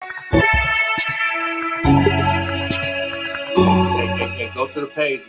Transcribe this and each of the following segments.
Hey, go to the page.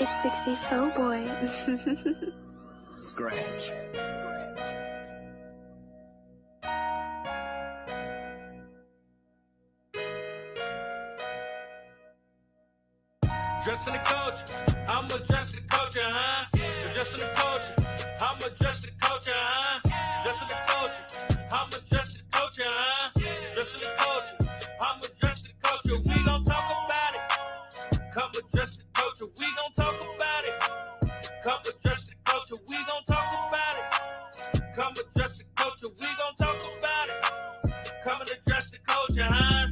It's 64 boy. Scratch. Dressing the culture, I'm adjusting the culture, huh? Adjusting the culture, I'm adjusting the culture, huh? Adjusting the culture, I'm adjusting the culture, huh? Adjusting the culture, I'm adjusting the culture. We gon' talk about it. Come adjust the culture, we gon' talk about it. Come adjust the culture, we gon' talk about it. Come adjust the culture, we gon' talk about it. Come and adjust the culture, huh?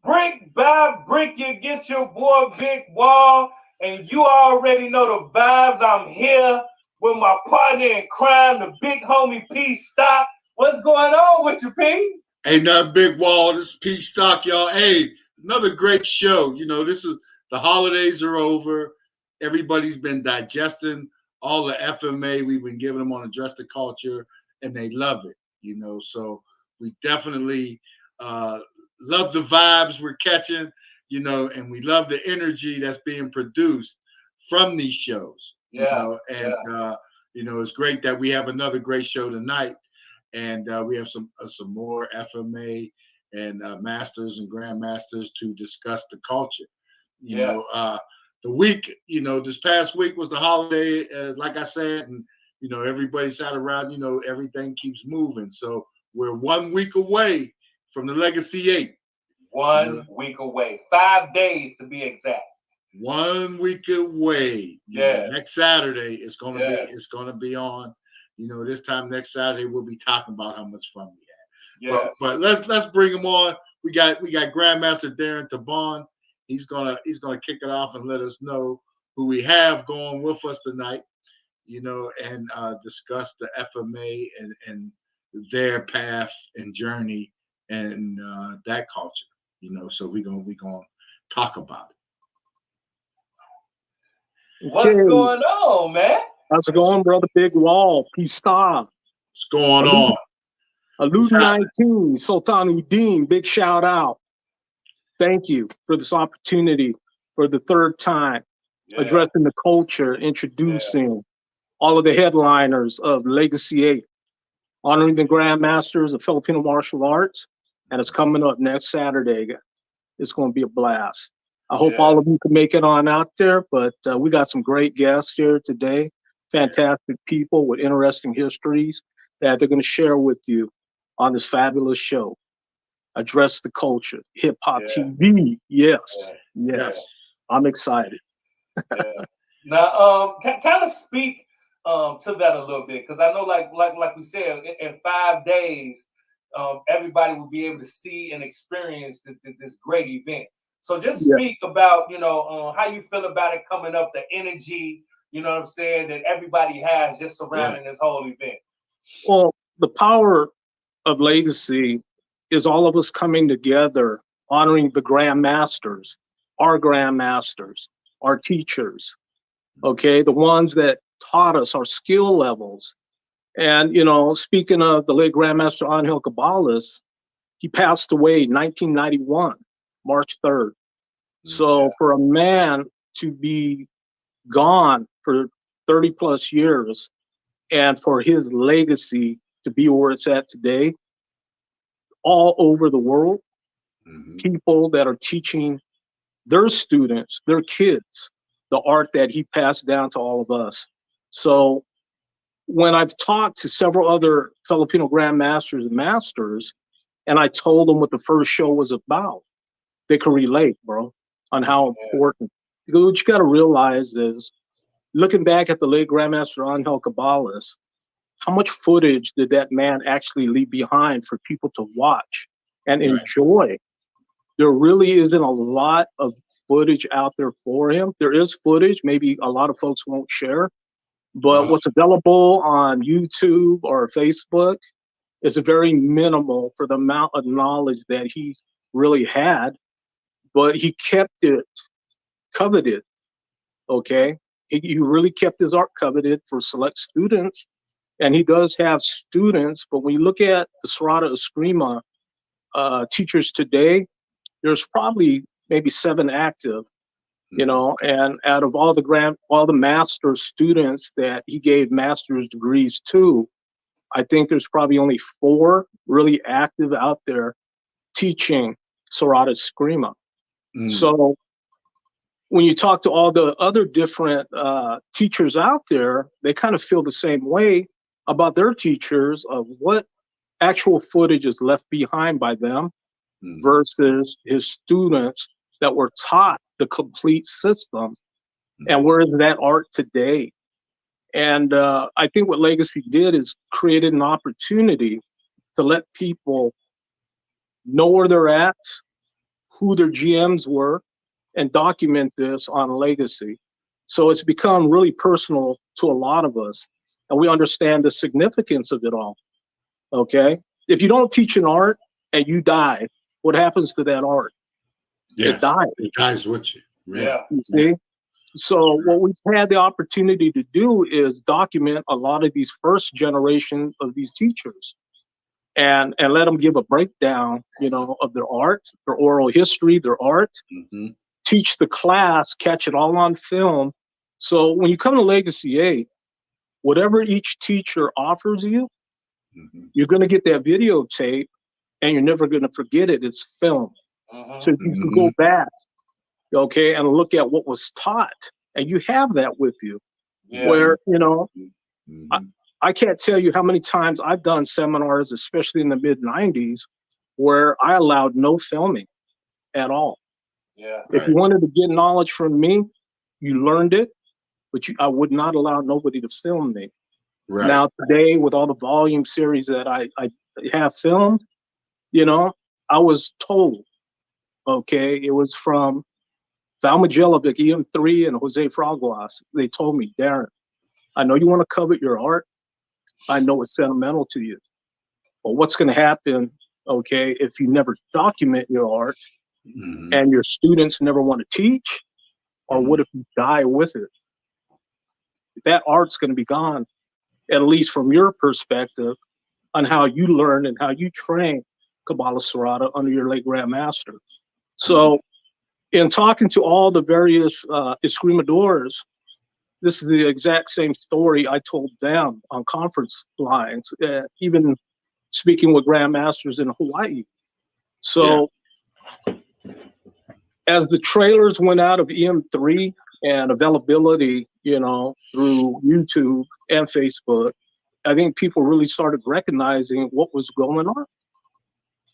Brick by brick, you get your boy Big Wall, and you already know the vibes. I'm here with my partner in crime, the big homie P.stock. What's going on with you, P? Hey, not Big Wall. This is P.stock, y'all. Hey, another great show. You know, this is the holidays are over. Everybody's been digesting all the FMA we've been giving them on Address the Culture, and they love it. You know, so we definitely love the vibes we're catching. You know, and we love the energy that's being produced from these shows. Yeah, you know, and you know, it's great that we have another great show tonight. And we have some more FMA and masters and grandmasters to discuss the culture. You know, the week, you know, this past week was the holiday, like I said, and you know, everybody sat around. You know, everything keeps moving. So we're 1 week away from the Legacy 8. 1 week away, 5 days to be exact. 1 week away. Yeah. Next Saturday it's gonna be on. You know, this time next Saturday we'll be talking about how much fun we had. Yes. But let's bring him on. We got Grandmaster Darren Tabon. He's gonna kick it off and let us know who we have going with us tonight. You know, and discuss the FMA and their path and journey and that culture. You know, so we gonna talk about it. What's going on, man? How's it going, brother? Big Wall, P.stock. What's going on? Alud 19, Sultan Uddin, big shout out. thank you for this opportunity for the third time, addressing the culture, introducing all of the headliners of Legacy 8, honoring the Grandmasters of Filipino martial arts, and it's coming up next Saturday. It's going to be a blast. I hope all of you can make it on out there, but we got some great guests here today, fantastic people with interesting histories that they're going to share with you on this fabulous show. Address the culture, hip hop TV. Yes. I'm excited. Now, kind of speak to that a little bit, because I know, like we said, in 5 days, everybody will be able to see and experience this great event. So just speak about, how you feel about it coming up, the energy, you know what I'm saying, that everybody has just surrounding this whole event. Well, the power of Legacy is all of us coming together, honoring the grandmasters, our teachers, okay, the ones that taught us our skill levels. And, speaking of the late Grandmaster Angel Cabales, he passed away in 1991, March 3rd. So for a man to be gone for 30 plus years and for his legacy to be where it's at today, all over the world, people that are teaching their students, their kids, the art that he passed down to all of us. So when I've talked to several other Filipino grandmasters and masters, and I told them what the first show was about, they can relate, bro, on how important. Because what you got to realize is, looking back at the late Grandmaster Angel Cabales, how much footage did that man actually leave behind for people to watch and enjoy? There really isn't a lot of footage out there for him. There is footage, maybe a lot of folks won't share, but what's available on YouTube or Facebook is very minimal for the amount of knowledge that he really had, but he kept it coveted, okay? He really kept his art coveted for select students, and he does have students, but when you look at the Serrata Eskrima teachers today, there's probably maybe 7 active, and out of all the master students that he gave master's degrees to, I think there's probably only 4 really active out there teaching Serrata Eskrima. So when you talk to all the other different teachers out there, they kind of feel the same way about their teachers of what actual footage is left behind by them versus his students that were taught the complete system. And where is that art today? And I think what Legacy did is created an opportunity to let people know where they're at, who their GMs were, and document this on Legacy. So it's become really personal to a lot of us, and we understand the significance of it all, okay? If you don't teach an art and you die, what happens to that art? It dies. It dies with you. You see? So what we've had the opportunity to do is document a lot of these first generation of these teachers and let them give a breakdown, of their art, their oral history, their art, teach the class, catch it all on film. So when you come to Legacy 8, whatever each teacher offers you, you're going to get that videotape and you're never going to forget it. It's film. So you can go back, okay, and look at what was taught, and you have that with you. Where, I can't tell you how many times I've done seminars, especially in the mid-90s, where I allowed no filming at all. If you wanted to get knowledge from me, you learned it, but I would not allow nobody to film me. Now today, with all the volume series that I have filmed, I was told, okay, it was from Val Majelovic, EM3, and Jose Fraguas. They told me, Darren, I know you want to covet your art. I know it's sentimental to you. But what's going to happen, okay, if you never document your art and your students never want to teach, or what if you die with it? That art's going to be gone, at least from your perspective, on how you learn and how you train Cabales Serrata under your late Grandmaster. So in talking to all the various escrimadores, this is the exact same story I told them on conference lines, even speaking with grandmasters in Hawaii. So as the trailers went out of EM3 and availability, you know, through YouTube and Facebook, I think people really started recognizing what was going on.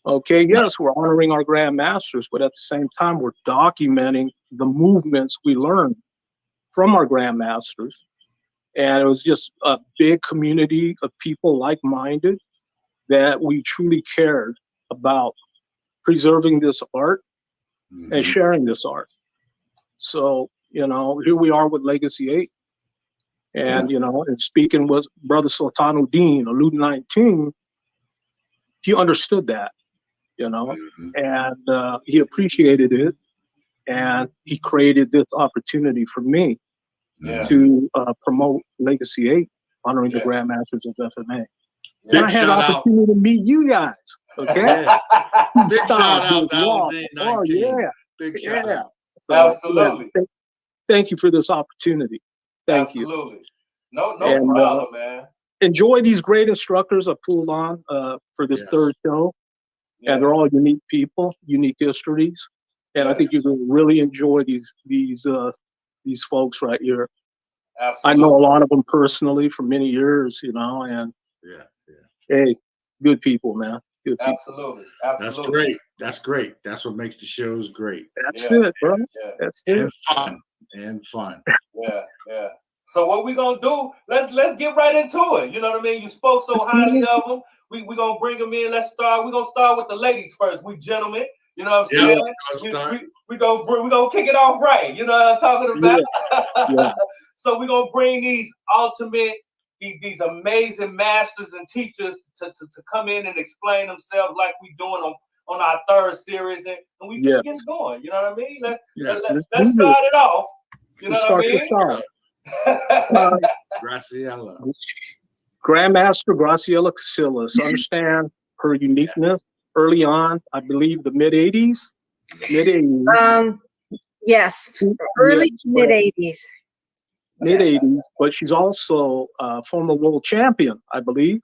Okay, yes, we're honoring our grandmasters, but at the same time, we're documenting the movements we learned from our grandmasters. And it was just a big community of people like-minded that we truly cared about preserving this art and sharing this art. So, you know, here we are with Legacy 8. And, you know, and speaking with Brother Sultanuddin, Alud 19, he understood that, you know, and he appreciated it. And he created this opportunity for me to promote Legacy 8, honoring the Grandmasters of FMA. Big And I had an shout out. opportunity to meet you guys. Okay. Big shout out to Wow. Alud Oh, 19. yeah. Big shout Yeah. out. So, Absolutely. yeah, thank you for this opportunity. Thank you. Absolutely. No And, problem, man. Enjoy these great instructors I pulled on for this third show. Yeah. And they're all unique people, unique histories. And I think you're going to really enjoy these folks right here. Absolutely. I know a lot of them personally for many years, you know, and hey, good people, man. Good people. Absolutely. Absolutely. That's great. That's great. That's what makes the shows great. That's it, bro. Yeah. That's it. And fun. And fun. Yeah, yeah. So what we gonna do? Let's get right into it. You know what I mean? You spoke so highly of them. We gonna bring them in. Let's start. We gonna start with the ladies first. We gentlemen. You know what I'm saying? We gonna kick it off right. You know what I'm talking about? Yeah. So we gonna bring these ultimate, these amazing masters and teachers to come in and explain themselves like we doing on our third series, and we get it going. You know what I mean? Let's start it off. You know what I mean? Graciela. Grandmaster Graciela Casillas. Understand her uniqueness early on, I believe the mid 80s. Yes, early mid 80s. Mid 80s, but she's also a former world champion, I believe.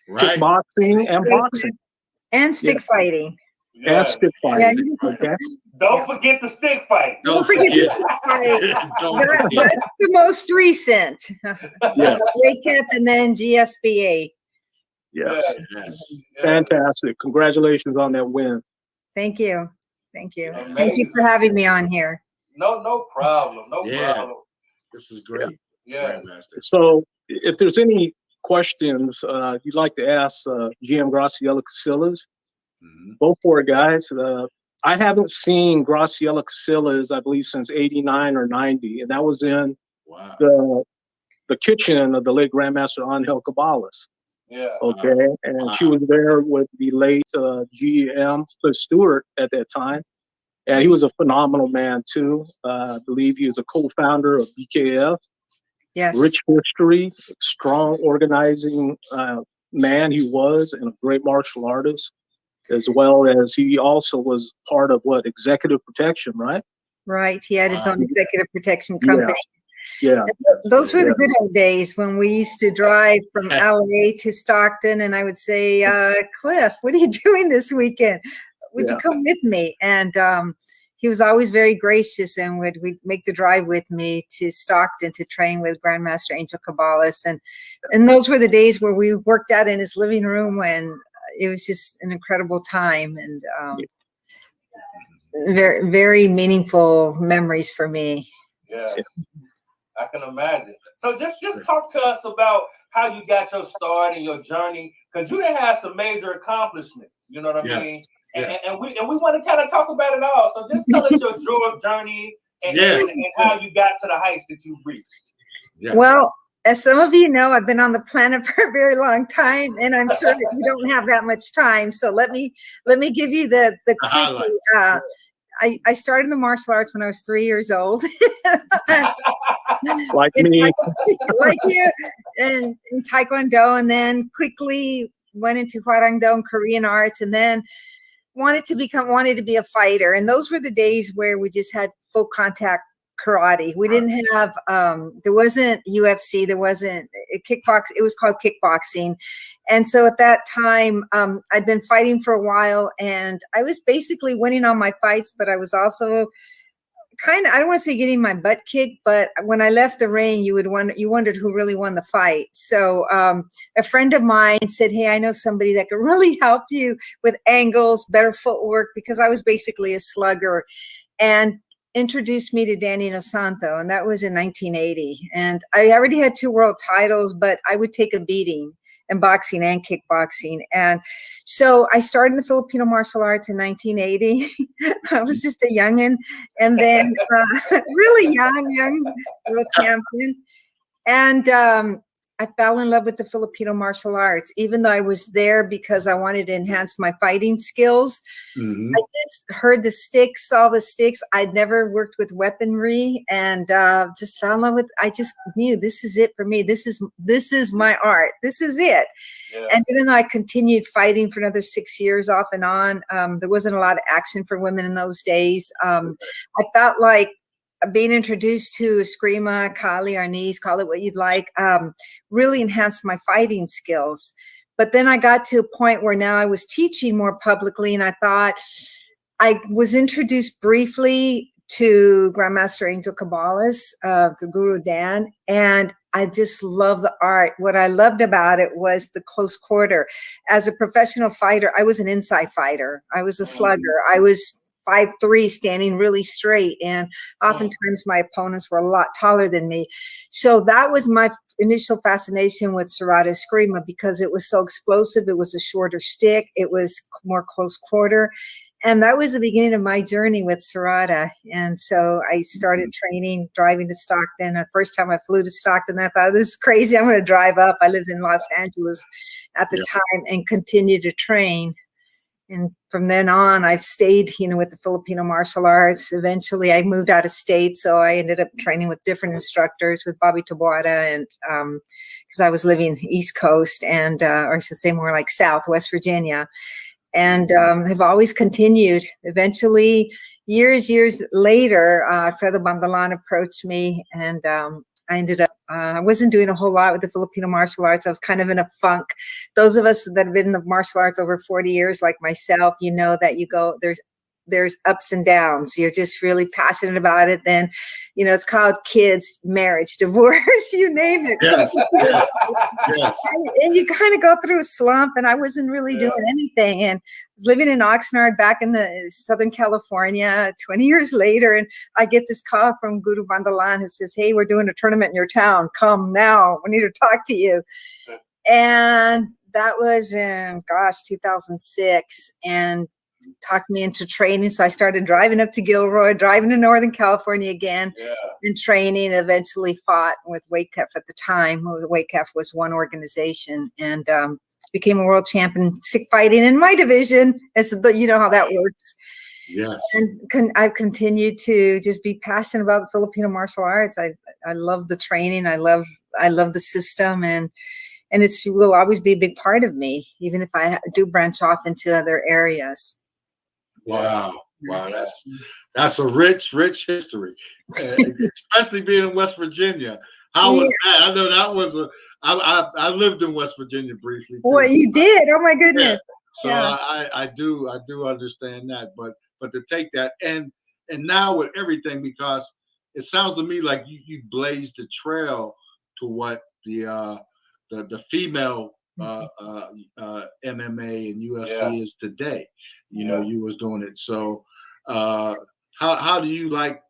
Right. Kickboxing and boxing. And stick fighting. And stick fighting. Okay. Don't forget the stick fight. Don't forget the stick fight. That's the most recent. Weight Cap and then GSBA. Yes. Fantastic. Congratulations on that win. Thank you. Thank you. Amazing. Thank you for having me on here. No problem. No problem. This is great. Yeah. So if there's any questions you'd like to ask GM Graciela Casillas, go for it, guys. I haven't seen Graciela Casillas, I believe, since 89 or 90, and that was in the kitchen of the late Grandmaster Angel Caballas. Yeah. Okay. And she was there with the late GM Cliff Stewart at that time. And he was a phenomenal man, too. I believe he was a co-founder of BKF. Yes. Rich history, strong organizing man he was, and a great martial artist, as well as he also was part of executive protection, right? Right. He had his own executive protection company. Yeah. Those were the good old days when we used to drive from LA to Stockton, and I would say, Cliff, what are you doing this weekend? Would you come with me? And he was always very gracious and would make the drive with me to Stockton to train with Grandmaster Angel Caballas. And those were the days where we worked out in his living room, and it was just an incredible time and very, very meaningful memories for me. Yes. I can imagine. So just talk to us about how you got your start and your journey, because you done had some major accomplishments. You know what I mean? And we want to kind of talk about it all. So just tell us your journey and how you got to the heights that you reached. Yeah. Well, as some of you know, I've been on the planet for a very long time, and I'm sure that you don't have that much time. So let me give you the quick. I started the martial arts when I was 3 years old. Like me. Like you. And in Taekwondo, and then quickly went into Hwarangdo and Korean arts. And then wanted to be a fighter. And those were the days where we just had full contact karate. We didn't have, there wasn't UFC, there wasn't kickbox. It was called kickboxing. And so at that time, I'd been fighting for a while, and I was basically winning on my fights, but I was also kind of, I don't want to say getting my butt kicked, but when I left the ring, you wondered who really won the fight. So a friend of mine said, hey, I know somebody that could really help you with angles, better footwork, because I was basically a slugger, and introduced me to Danny Inosanto, and that was in 1980. And I already had 2 world titles, but I would take a beating in boxing and kickboxing. And so I started in the Filipino martial arts in 1980. I was just a youngin', and then really young world champion. And I fell in love with the Filipino martial arts, even though I was there because I wanted to enhance my fighting skills. Mhm. I just heard the sticks, saw the sticks. I'd never worked with weaponry, and just fell in love with. I just knew this is it for me. This is my art. This is it. Yeah. And even though I continued fighting for another 6 years off and on, there wasn't a lot of action for women in those days. I felt like being introduced to Eskrima, Kali, Arnis, call it what you'd like, really enhanced my fighting skills. But then I got to a point where now I was teaching more publicly, and I thought, I was introduced briefly to Grandmaster Angel Cabales, the Guru Dan, and I just love the art. What I loved about it was the close quarter. As a professional fighter, I was an inside fighter. I was a slugger. I was 5'3", standing really straight, and oftentimes my opponents were a lot taller than me. So that was my initial fascination with Serrata Eskrima, because it was so explosive. It was a shorter stick. It was more close quarter. And that was the beginning of my journey with Serrata. And so I started training, driving to Stockton. The first time I flew to Stockton, I thought, this is crazy. I'm going to drive up. I lived in Los Angeles at the time, and continued to train. And from then on, I've stayed, with the Filipino martial arts. Eventually, I moved out of state, so I ended up training with different instructors, with Bobby Taboada, and because I was living East Coast, and or I should say more like South, West Virginia, and have always continued. Eventually, years later, Fredo Bandalan approached me, and I ended up, I wasn't doing a whole lot with the Filipino martial arts. I was kind of in a funk. Those of us that have been in the martial arts over 40 years, like myself, that you go, there's ups and downs. You're just really passionate about it. Then, it's called kids, marriage, divorce, you name it. Yes. Yes. Yes. And you kind of go through a slump, and I wasn't really doing anything. And I was living in Oxnard back in the Southern California 20 years later. And I get this call from Guru Bandalan, who says, hey, we're doing a tournament in your town. Come now. We need to talk to you. And that was in, 2006. And talked me into training. So I started driving up to Gilroy, driving to Northern California again, and training. Eventually fought with WACF at the time. WACF was one organization, and became a world champion sick fighting in my division. You know how that works. Yes. And I've continued to just be passionate about the Filipino martial arts. I love the training. I love the system, and it will always be a big part of me, even if I do branch off into other areas. Wow. That's a rich history, especially being in West Virginia. How was that? I know that was I lived in West Virginia briefly. Well, you did? Oh my goodness. Yeah. So I do understand that, but to take that and now with everything, because it sounds to me like you blazed the trail to what the female MMA and UFC is today. You was doing it. So how do you like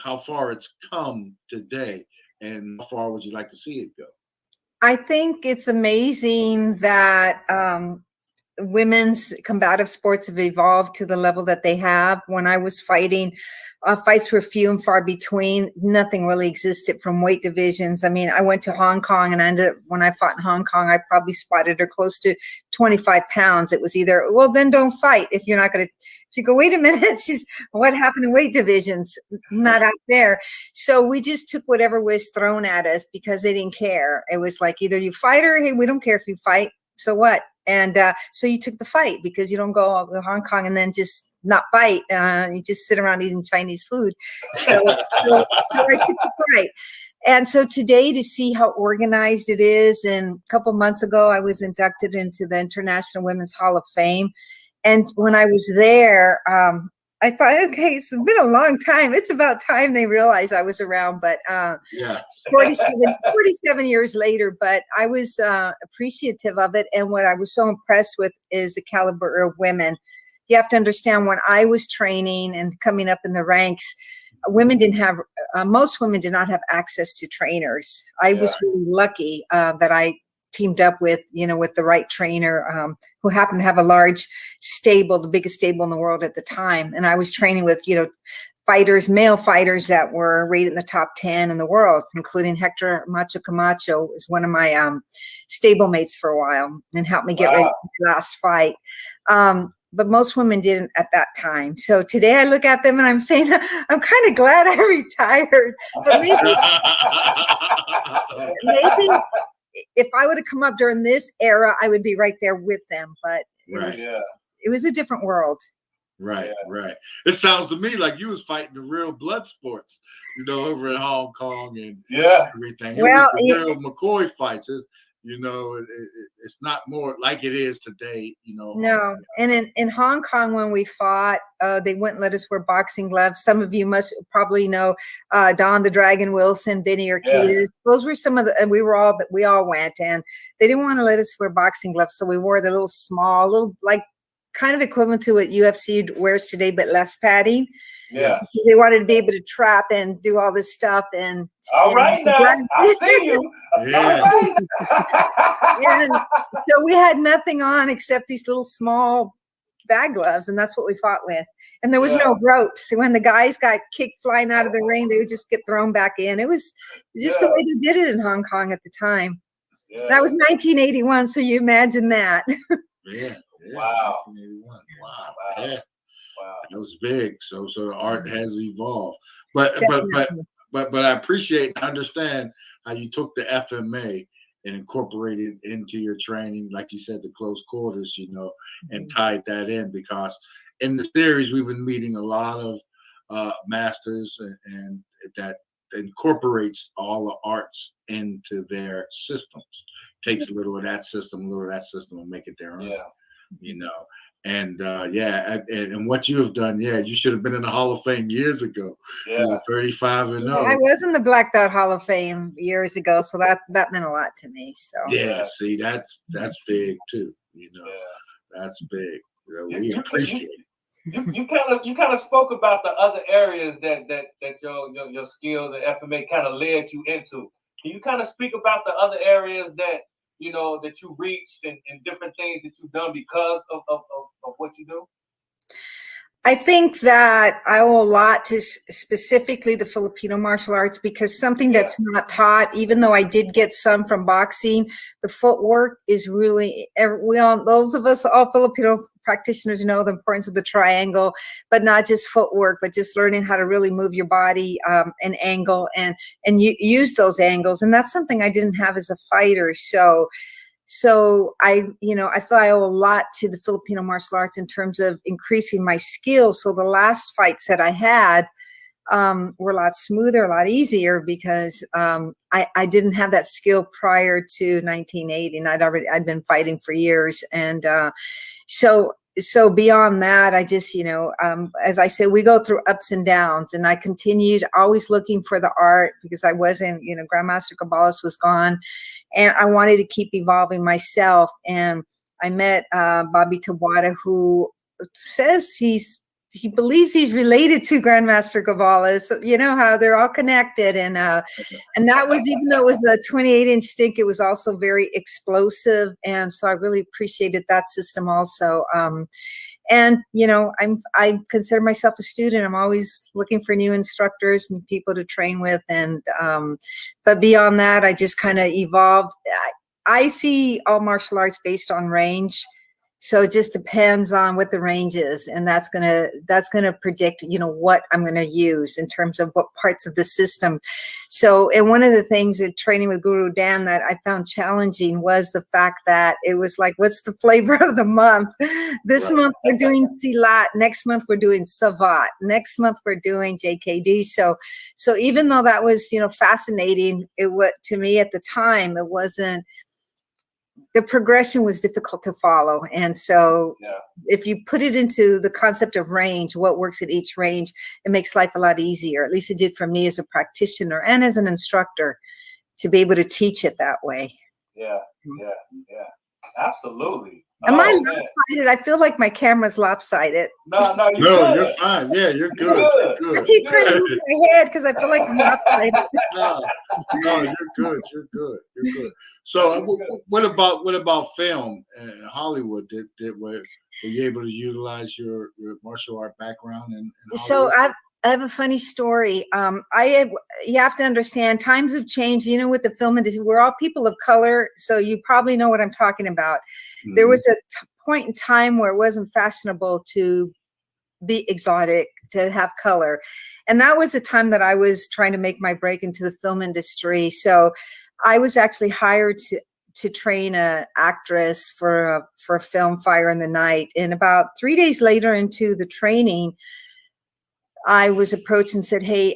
how far it's come today, and how far would you like to see it go? I think it's amazing that women's combative sports have evolved to the level that they have. When I was fighting, fights were few and far between. Nothing really existed from weight divisions. I mean, I went to Hong Kong, and when I fought in Hong Kong, I probably spotted her close to 25 pounds. It was either, well, then don't fight if you're not going to. You go, wait a minute, what happened in weight divisions? Not out there. So we just took whatever was thrown at us because they didn't care. It was like, either you fight or, hey, we don't care if you fight. So what? And so you took the fight because you don't go to Hong Kong and then just not fight. You just sit around eating Chinese food. So I took the fight. And so today, to see how organized it is, and a couple months ago, I was inducted into the International Women's Hall of Fame. And when I was there, I thought, okay, it's been a long time. It's about time they realized I was around. But 47 years later, but I was appreciative of it. And what I was so impressed with is the caliber of women. You have to understand, when I was training and coming up in the ranks, women didn't have, most women did not have access to trainers. I was really lucky that I teamed up with, with the right trainer who happened to have a large stable, the biggest stable in the world at the time. And I was training with, fighters, male fighters that were rated in the top 10 in the world, including Hector Macho Camacho was one of my stablemates for a while and helped me get ready for the last fight. But most women didn't at that time. So today I look at them and I'm saying, I'm kind of glad I retired. But maybe if I would have come up during this era, I would be right there with them. But it was a different world. Right. It sounds to me like you was fighting the real blood sports, over in Hong Kong and everything. Well, it was the real McCoy fights. It's not more like it is today, No, and in Hong Kong when we fought, they wouldn't let us wear boxing gloves. Some of you must probably know Don the Dragon Wilson, Benny Urquidez. Those were some of the, and we all went, and they didn't want to let us wear boxing gloves, so we wore the little small, like kind of equivalent to what UFC wears today, but less padding. Yeah. They wanted to be able to trap and do all this stuff. And all right now, I see you. Yeah. And so we had nothing on except these little small bag gloves, and that's what we fought with. And there was no ropes. So when the guys got kicked flying out of the ring, they would just get thrown back in. It was just the way they did it in Hong Kong at the time. Yeah. That was 1981, so you imagine that. Yeah. Wow. 1981. Wow. Yeah. Wow. That was big. So the art has evolved. But I appreciate and understand how you took the FMA and incorporated it into your training, like you said, the close quarters, and tied that in, because in the series we've been meeting a lot of masters and that incorporates all the arts into their systems. Takes a little of that system, and make it their own. And and what you have done, you should have been in the Hall of Fame years ago. 35 and 0. I was in the Black Belt Hall of Fame years ago, so that meant a lot to me. So see, that's big too. That's big. We appreciate it. You kind of spoke about the other areas that your skills and FMA kind of led you into. Can you kind of speak about the other areas that that you reached and different things that you've done because of what you do? I think that I owe a lot to specifically the Filipino martial arts, because something that's not taught, even though I did get some from boxing, the footwork is really, those of us, all Filipino practitioners know the importance of the triangle, but not just footwork, but just learning how to really move your body and angle and use those angles. And that's something I didn't have as a fighter. So I feel I owe a lot to the Filipino martial arts in terms of increasing my skills. So the last fights that I had were a lot smoother, a lot easier, because I didn't have that skill prior to 1980, and I'd been fighting for years. And so beyond that, I just, as I said, we go through ups and downs, and I continued always looking for the art, because I wasn't, Grandmaster Caballas was gone, and I wanted to keep evolving myself. And I met Bobby Taboada, who says he believes he's related to Grandmaster Caballas. So you know how they're all connected. And that was, even though it was the 28-inch stick, it was also very explosive. And so I really appreciated that system also. And, I consider myself a student. I'm always looking for new instructors and people to train with. And, but beyond that, I just kind of evolved. I see all martial arts based on range. So it just depends on what the range is, and that's gonna predict, what I'm gonna use in terms of what parts of the system. So, and one of the things in training with Guru Dan that I found challenging was the fact that it was like, what's the flavor of the month? This month we're doing Silat, next month we're doing Savat, next month we're doing JKD. So even though that was, fascinating, to me at the time, it wasn't. The progression was difficult to follow. And so if you put it into the concept of range, what works at each range, it makes life a lot easier. At least it did for me as a practitioner and as an instructor to be able to teach it that way. Yeah. Absolutely. Am I lopsided? I feel like my camera's lopsided. No, you're fine. Yeah, you're good. You're good. I keep trying to move my head because I feel like I'm lopsided. No, you're good. You're good. So, what about film and Hollywood? Were you able to utilize your martial art background in Hollywood? So I have a funny story. You have to understand, times have changed. With the film industry, we're all people of color, so you probably know what I'm talking about. Mm-hmm. There was a point in time where it wasn't fashionable to be exotic, to have color, and that was the time that I was trying to make my break into the film industry. So I was actually hired to train an actress for a film, Fire in the Night, and about 3 days later into the training, I was approached and said, "Hey,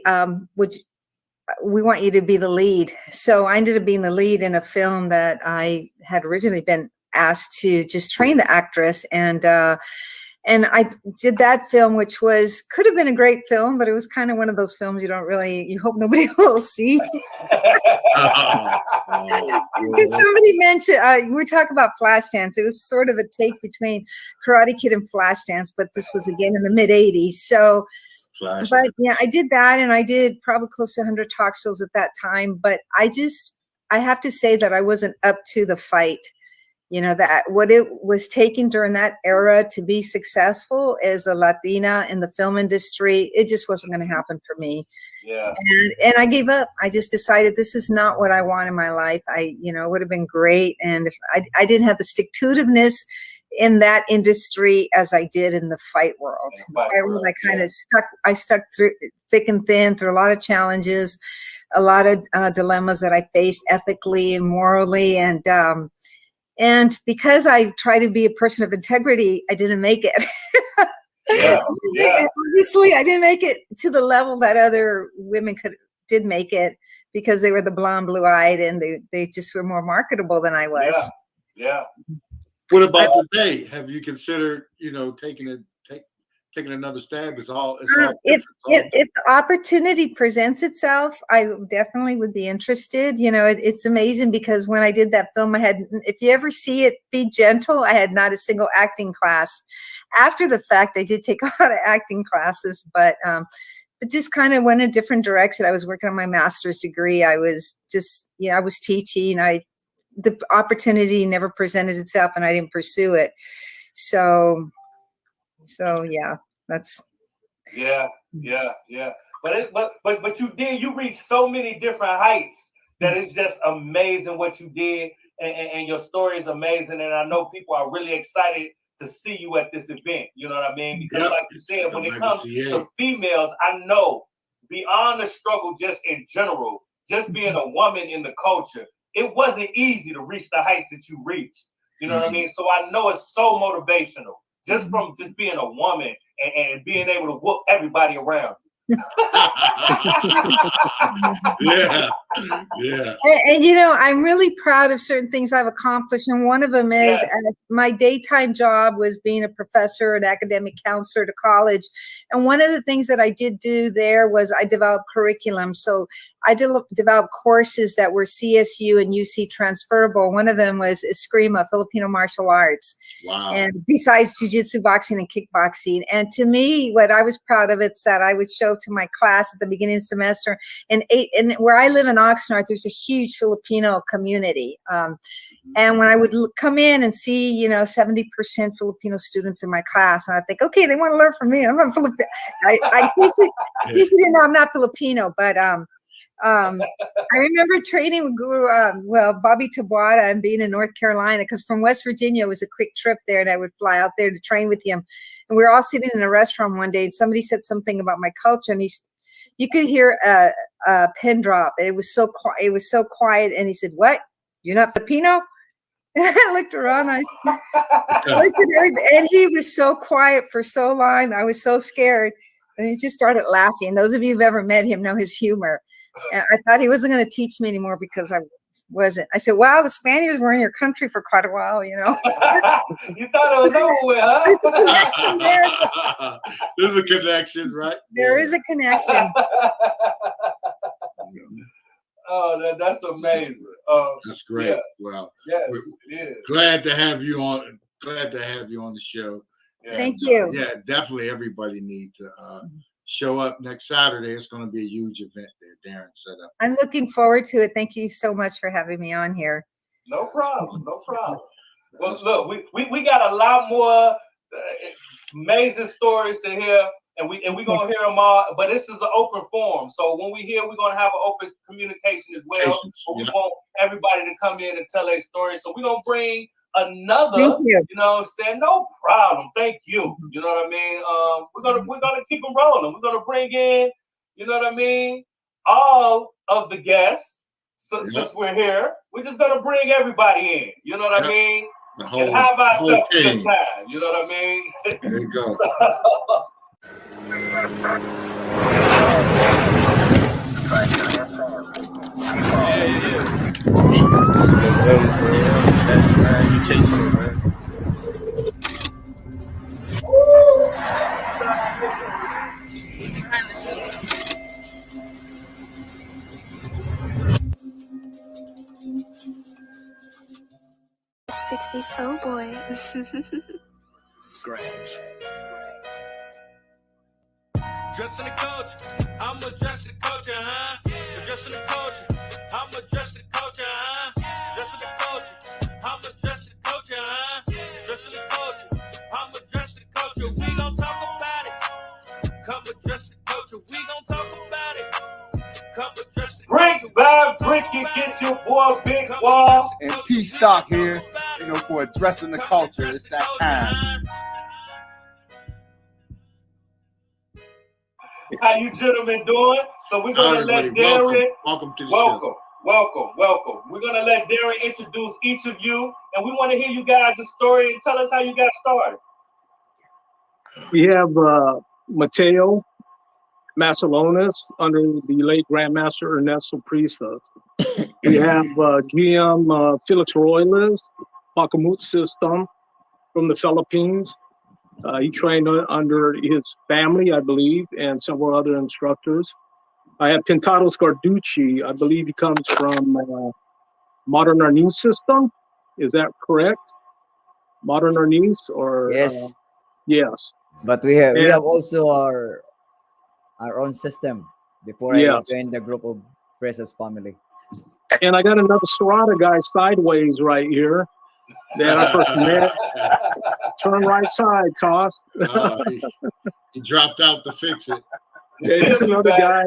we want you to be the lead." So I ended up being the lead in a film that I had originally been asked to just train the actress, and I did that film, which could have been a great film, but it was kind of one of those films you hope nobody will see. Because somebody mentioned, we talk about Flashdance. It was sort of a take between Karate Kid and Flashdance, but this was again in the mid '80s. So. But yeah, I did that, and I did probably close to 100 talk shows at that time. But I have to say that I wasn't up to the fight. That what it was taking during that era to be successful as a Latina in the film industry, it just wasn't going to happen for me. Yeah. And I gave up. I just decided this is not what I want in my life. It would have been great. And if I didn't have the stick-to-itiveness in that industry as I did in the fight world. I kind of stuck through thick and thin through a lot of challenges, a lot of dilemmas that I faced ethically and morally. And because I try to be a person of integrity, I didn't make it. Obviously, I didn't make it to the level that other women did make it, because they were the blonde, blue-eyed, and they just were more marketable than I was. Yeah. What about today? Have you considered, taking another stab? If the opportunity presents itself, I definitely would be interested. It's amazing, because when I did that film, if you ever see it, Be Gentle, I had not a single acting class. After the fact, I did take a lot of acting classes, but it just kind of went a different direction. I was working on my master's degree. I was I was teaching. The opportunity never presented itself, and I didn't pursue it. So yeah, that's. Yeah. But you reached so many different heights that it's just amazing what you did, and your story is amazing. And I know people are really excited to see you at this event. You know what I mean? Because like you said, when it comes to females, I know beyond the struggle, just in general, just being a woman in the culture, it wasn't easy to reach the heights that you reached. You know what I mean? So I know it's so motivational, just from just being a woman and being able to whoop everybody around. Yeah. And I'm really proud of certain things I've accomplished, and one of them is my daytime job was being a professor and academic counselor to college. And one of the things that I did do there was I developed curriculum. So I developed courses that were CSU and UC transferable. One of them was Eskrima, Filipino martial arts. Wow. And besides jiu-jitsu, boxing, and kickboxing. And to me, what I was proud of, it's that I would show to my class at the beginning of the semester, and where I live in Oxnard, there's a huge Filipino community. And when I would come in and see, 70% Filipino students in my class, and I think, okay, they want to learn from me. I'm not Filipino. In case you didn't know, I'm not Filipino, but I remember training with Guru, Bobby Tabata, and being in North Carolina, because from West Virginia it was a quick trip there, and I would fly out there to train with him. And we were all sitting in a restaurant one day, and somebody said something about my culture, and you could hear a pin drop. And it was so quiet. It was so quiet, and he said, "What? You're not Filipino?" And I looked around. I looked at everybody, and he was so quiet for so long. I was so scared, and he just started laughing. Those of you who've ever met him know his humor. And I thought he wasn't going to teach me anymore because I wasn't. I said, "Wow, the Spaniards were in your country for quite a while, you know." You thought it was over with, huh? There's a connection, right? There is a connection. Oh, that's amazing. That's great. Yeah. Well, yes, it is. glad to have you on. Glad to have you on the show. Yeah. Thank you. Yeah, definitely. Everybody needs to show up next Saturday. It's going to be a huge event there. Darren set up. I'm looking forward to it. Thank you so much for having me on here. No problem. No problem. Well, look, we got a lot more amazing stories to hear, and we're gonna hear them all. But this is an open forum, so when we hear, we're gonna have an open communication as well. But we want everybody to come in and tell their story. So we're gonna bring another. Thank you. You know what I'm saying? No problem. Thank you. You know what I mean? We're gonna keep them rolling. We're gonna bring in, you know what I mean, all of the guests. So, since we're here, we're just gonna bring everybody in. You know what I mean? And have ourselves a good time. You know what I mean? There you go. That's you chasing it, man. $60 boy. Dressing the culture, I'm adjusting the culture, huh? Adjusting the culture, I'm adjusting the culture, huh? Dressing the culture, I'm adjusting the culture, huh? Dressing the culture, I'm adjusting the culture. We gon' talk about it. Come adjust the culture, we gon' talk about it. Come adjust the Brick vibe, brick it, get your boy Big Wall. And P.stock here, you know, for addressing the culture. It's that time. How you gentlemen doing? So we're gonna let Darren. Welcome to the show. Welcome. We're gonna let Darren introduce each of you, and we want to hear you guys' story and tell us how you got started. We have Mateo Masalonis under the late Grandmaster Ernesto Prisa. We have GM Felix Royles, Bakamut system from the Philippines. He trained under his family, I believe, and several other instructors. I have Pintados Garducci. I believe he comes from Modern Arnis system. Is that correct? Modern Arnis, or yes, yes. But we have also our own system before I joined the group of Presas family. And I got another Serrata guy sideways right here that I first met. Turn right side, Toss. He dropped out to fix it. Yeah, he's another guy.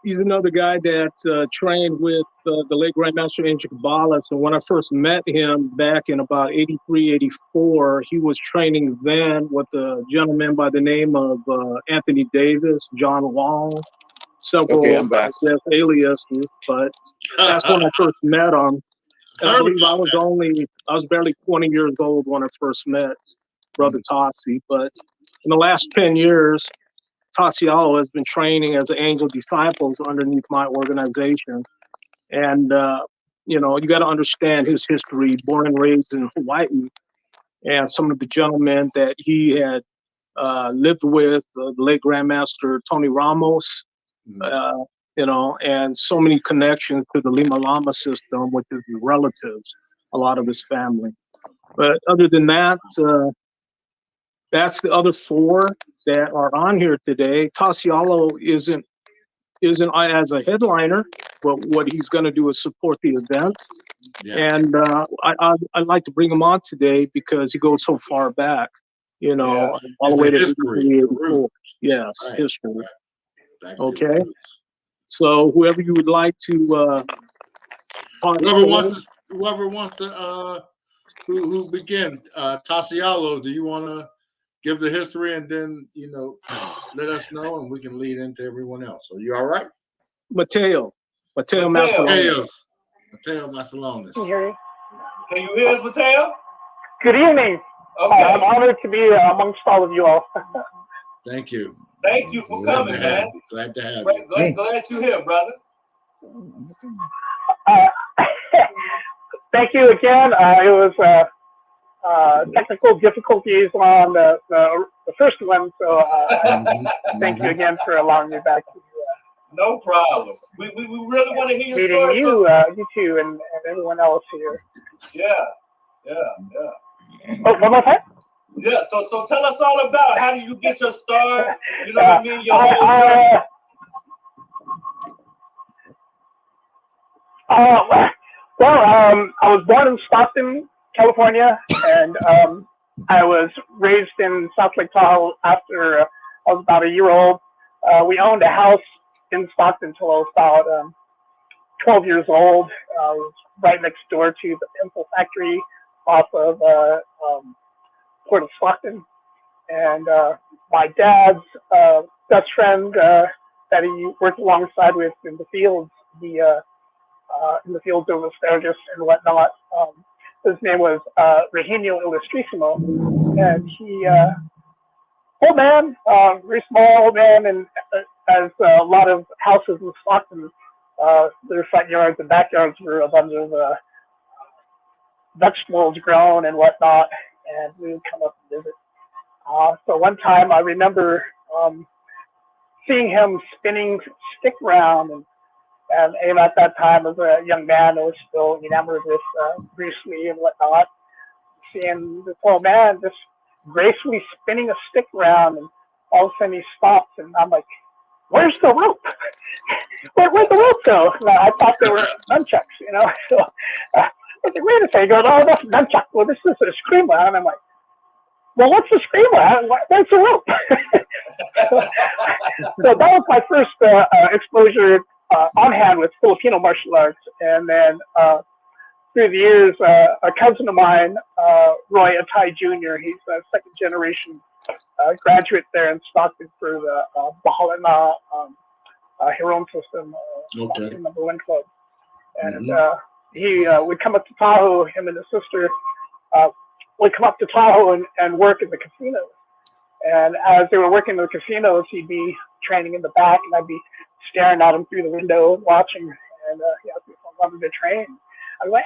He's another guy that trained with the late Grandmaster Angel Cabalas. And when I first met him back in about 83, 84, he was training then with a gentleman by the name of Anthony Davis, John Wong, several aliases. But that's when I first met him. And I believe I was barely 20 years old when I first met Brother Tossi. But in the last 10 years, Tassialo has been training as angel disciples underneath my organization. And, you know, you got to understand his history, born and raised in Hawaii, and some of the gentlemen that he had lived with, the late Grandmaster Tony Ramos, you know, and so many connections to the Lima Lama system, which is his relatives, a lot of his family. But other than that, that's the other four that are on here today. Tassialo isn't as a headliner, but what he's going to do is support the event. Yeah. And I'd like to bring him on today because he goes so far back, you know, all the way to history. Yes, right. History. Right. Okay. So whoever you would like to whoever wants to who begin? Tasialo, do you want to give the history and then let us know and we can lead into everyone else? Are you all right? Mateo Masalones. Mateo Masalones. Can you hear me? Can you hear us, Mateo? Good evening. Okay. I'm honored to be amongst all of you all. Thank you. Thank you for coming, man. Glad to have you. Glad you're here, brother. Thank you again. It was technical difficulties on the first one, so thank you again for allowing me back to no problem. We really want to hear your meeting story. You two, and everyone else here. Yeah. Oh, one more time? Yeah, so tell us all about how did you get your start? You know what I mean? Your whole I was born in Stockton, California, and I was raised in South Lake Tahoe after I was about a year old. We owned a house in Stockton until I was about 12 years old. I was right next door to the pencil factory off of Port of Stockton. And my dad's best friend that he worked alongside with in the fields, in the fields of asparagus and whatnot. His name was Reginio Illustrissimo, and he, old man, very small old man, and as a lot of houses in Stockton, their front yards and backyards were a bunch of vegetables grown and whatnot, and we would come up and visit. So one time I remember seeing him spinning stick round, and at that time, as a young man, I was still enamored with Bruce Lee and whatnot. Seeing this old man just gracefully spinning a stick around, and all of a sudden he stops, and I'm like, "Where's the rope? Where'd the rope go?" And I thought they were nunchucks, So I was like, "Wait a second." He goes, "Oh, that's a nunchuck. Well, this is a screamer." And I'm like, "Well, what's a screamer? Where's the rope?" So that was my first exposure on hand with Filipino martial arts. And then through the years, a cousin of mine, Roy Atay Jr., he's a second generation graduate there in Stockton for the Bahalana Hiron system, Stockton #1 club. And he would come up to Tahoe, him and his sister would come up to Tahoe and work in the casinos. And as they were working in the casinos, he'd be training in the back, and I'd be staring at him through the window, watching. And he asked me if I wanted to train. I was like,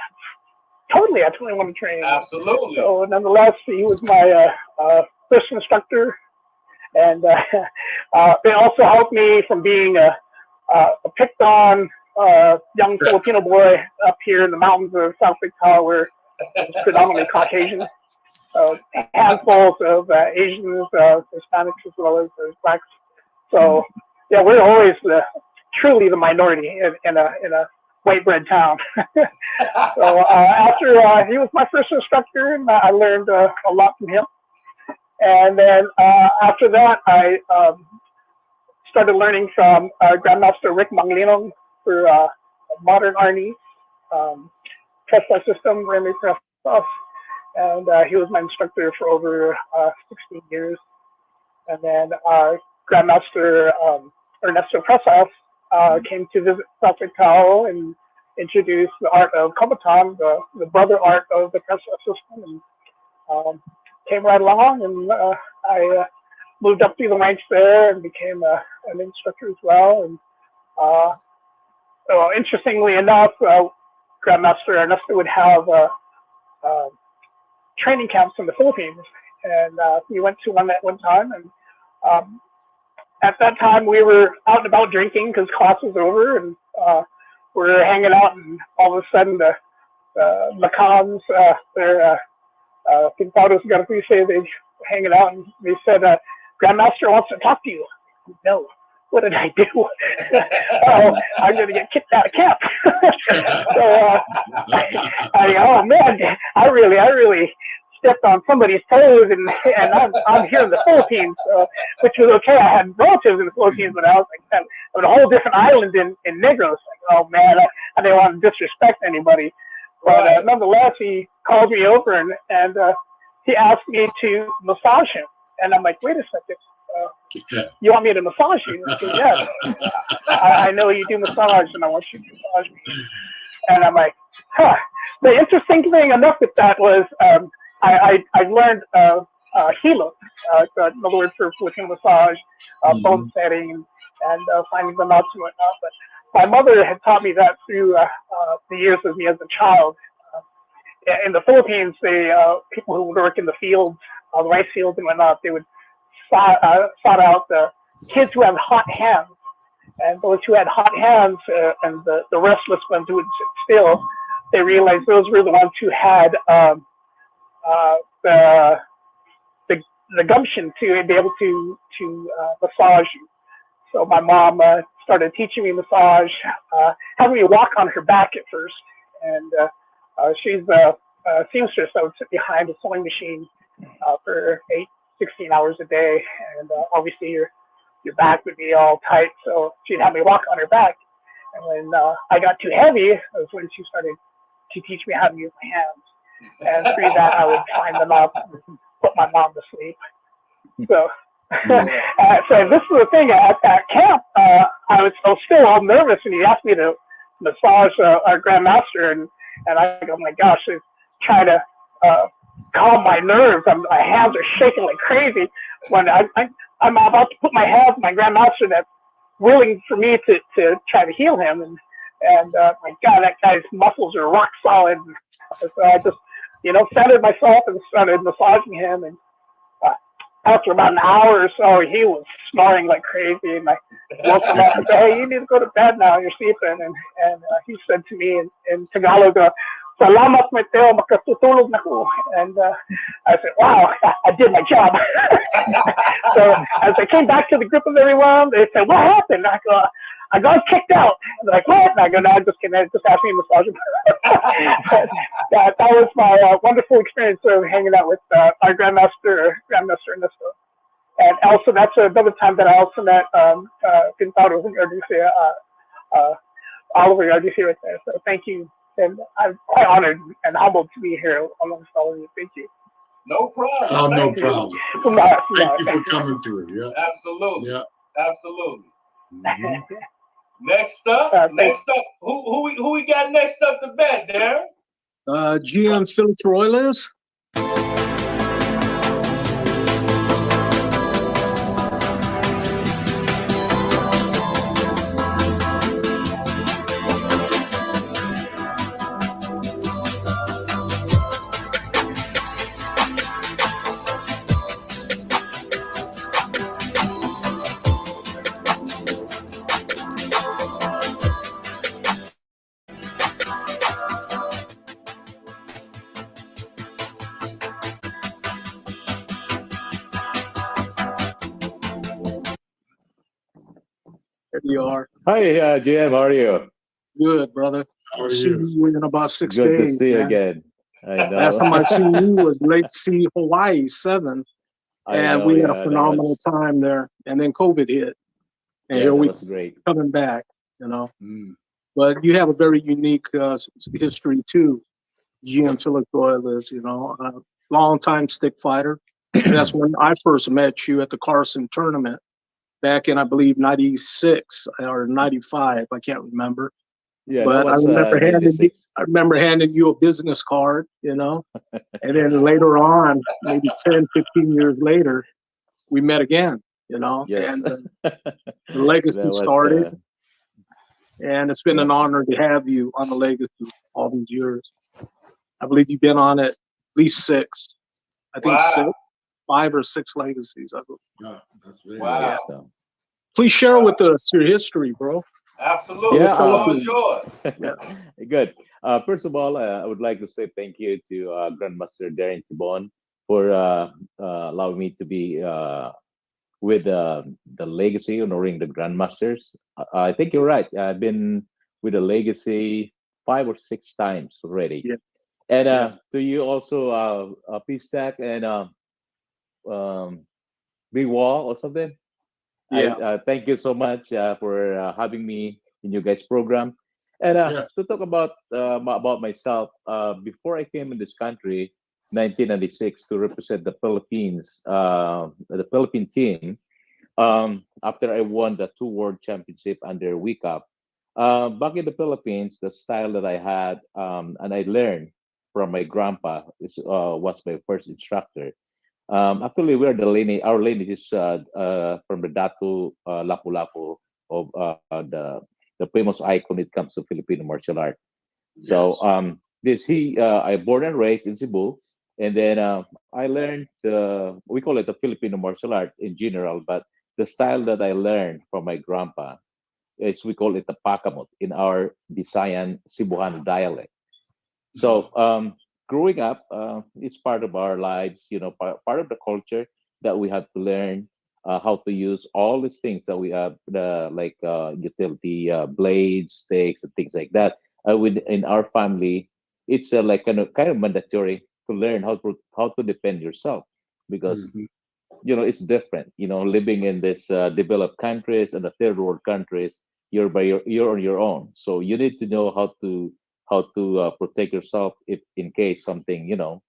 I totally want to train. Absolutely. So nonetheless, he was my first instructor, and it also helped me from being a picked on young Filipino boy up here in the mountains of South Lake Tahoe, where it's predominantly Caucasian. Handfuls of Asians, Hispanics, as well as blacks. So yeah, we're always truly the minority in a white bread town. So after he was my first instructor, and I learned a lot from him. And then after that, I started learning from Grandmaster Rick Manglinong for modern Arnis, press system, Remy press stuff. And he was my instructor for over 16 years. And then Grandmaster Ernesto Presas came to visit South Lake Tahoe and introduced the art of Kobotan, the brother art of the Presas system, and came right along. And I moved up through the ranks there and became an instructor as well. And so interestingly enough, Grandmaster Ernesto would have training camps in the Philippines, and we went to one at one time, and at that time we were out and about drinking because class was over, and we were hanging out, and all of a sudden the Lacans, their Pintados Garfice, they were hanging out, and they said, "Grandmaster wants to talk to you." No. What did I do? Oh, I'm going to get kicked out of camp. So, oh man, I really stepped on somebody's toes, and I'm here in the Philippines, which was okay. I had relatives in the Philippines, but I was like, on a whole different island in Negros. Like, oh man, I didn't want to disrespect anybody, but nonetheless, he called me over and he asked me to massage him, and I'm like, wait a second. You want me to massage you? I said, yes. I know you do massage, and I want you to massage me. And I'm like, huh. The interesting thing enough with that was I learned hilo, another word for Filipino massage, bone setting, and finding the knots and whatnot. But my mother had taught me that through the years of me as a child. In the Philippines, people who would work in the fields, the rice fields and whatnot, they would sought out the kids who have hot hands. And those who had hot hands and the restless ones who would sit still, they realized those were the ones who had the gumption to be able to massage you. So my mom started teaching me massage, having me walk on her back at first. And she's a seamstress that would sit behind a sewing machine for 16 hours a day. And obviously your back would be all tight. So she'd have me walk on her back. And when I got too heavy, was when she started to teach me how to use my hands. And through that, I would find them up and put my mom to sleep. So, so this is the thing. At camp, I was still all nervous, and he asked me to massage our grandmaster, and I go, oh my gosh, I'm trying to calm my nerves. My hands are shaking like crazy when I'm about to put my hands on my grandmaster that's willing for me to try to heal him, and my God, that guy's muscles are rock solid. So I just, centered myself and started massaging him, and after about an hour or so, he was snoring like crazy, and I woke him up and said, hey, you need to go to bed now, you're sleeping, and he said to me in Tagalog, salamat Mateo, makatutulog na ko. And I said, wow, I did my job. So as I came back to the group of everyone, they said, what happened? I got kicked out. And they're like, what? And I go, no, just kidding. Just ask me to massage him. that was my wonderful experience of hanging out with our Grandmaster Ernesto. And also, that's another time that I also met Pintado Oliver Yarducci right there. So thank you. And I'm quite honored and humbled to be here amongst all of you. Thank you. No problem. Oh, no problem. Thank you for coming through. Yeah. Absolutely. Yeah. Absolutely. Mm-hmm. Next up, who we got next up to bat, Darren? GM Phillips Royalist. There you are. Hi, JM. How are you? Good, brother. How are See you? you in about 6 Good days. to see you man. again. I know. Last time I seen you was Lake Sea, Hawaii 7. And we had a phenomenal time there. And then COVID hit. And here we was great. coming back, But you have a very unique history too. GM Phillips Royalist, long-time stick fighter. That's when I first met you at the Carson tournament back in, I believe, 96 or 95. I can't remember. Yeah, but was, I remember handing you a business card, and then later on, maybe 10, 15 years later, we met again, Yes. and the legacy started. And it's been an honor to have you on the legacy all these years. I believe you've been on it at least 6. I think 5 or 6 legacies. I believe. That's very Wow. Yeah. Please share with us your history, bro. Absolutely. Yeah, The floor is yours. Good. First of all, I would like to say thank you to Grandmaster Darren Tibon for allowing me to be with the legacy, honoring the Grandmasters. I think you're right. I've been with the legacy 5 or 6 times already. Yeah. And Yeah. to you also, P.stock and Big Wall or something. I Yeah. thank you so much for having me in your guys' program. And Yes. to talk about myself, before I came in this country, 1996, to represent the Philippine team. After I won the two world championship under WeCup, back in the Philippines, the style that I had, and I learned from my grandpa, was my first instructor. Actually, we're our lineage is from the Datu Lapu-Lapu of the famous icon when it comes to Filipino martial art. So Yes. I born and raised in Cebu, and then I learned we call it the Filipino martial art in general, but the style that I learned from my grandpa is we call it the pakamut in our Visayan Cebuano dialect. So growing up, it's part of our lives, part of the culture that we have to learn how to use all these things that we have, like utility blades, sticks, and things like that. In our family, it's like kind of mandatory to learn how to defend yourself, because Mhm. it's different. Living in this developed countries and the third world countries, you're on your own, so you need to know how to protect yourself if in case something, or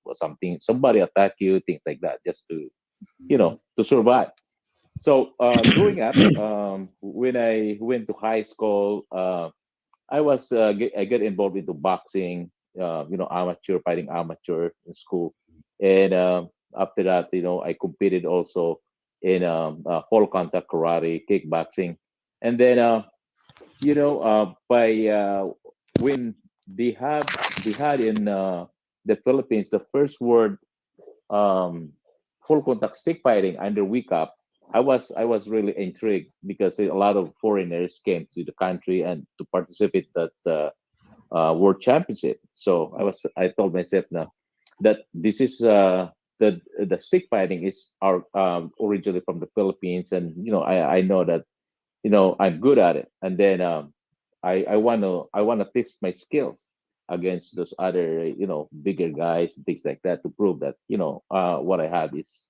somebody attack you, things like that, just to survive. So growing up, when I went to high school, I get involved into boxing, amateur fighting, amateur in school, and after that, I competed also in full contact karate, kickboxing, and then by when they had in the Philippines the first word, um, full contact stick fighting under WeCup, I was really intrigued because a lot of foreigners came to the country and to participate at the world championship. So I told myself now that this is the stick fighting is our originally from the Philippines, and I know that I'm good at it, and then I want to test my skills against those other bigger guys and things like that to prove that what I have is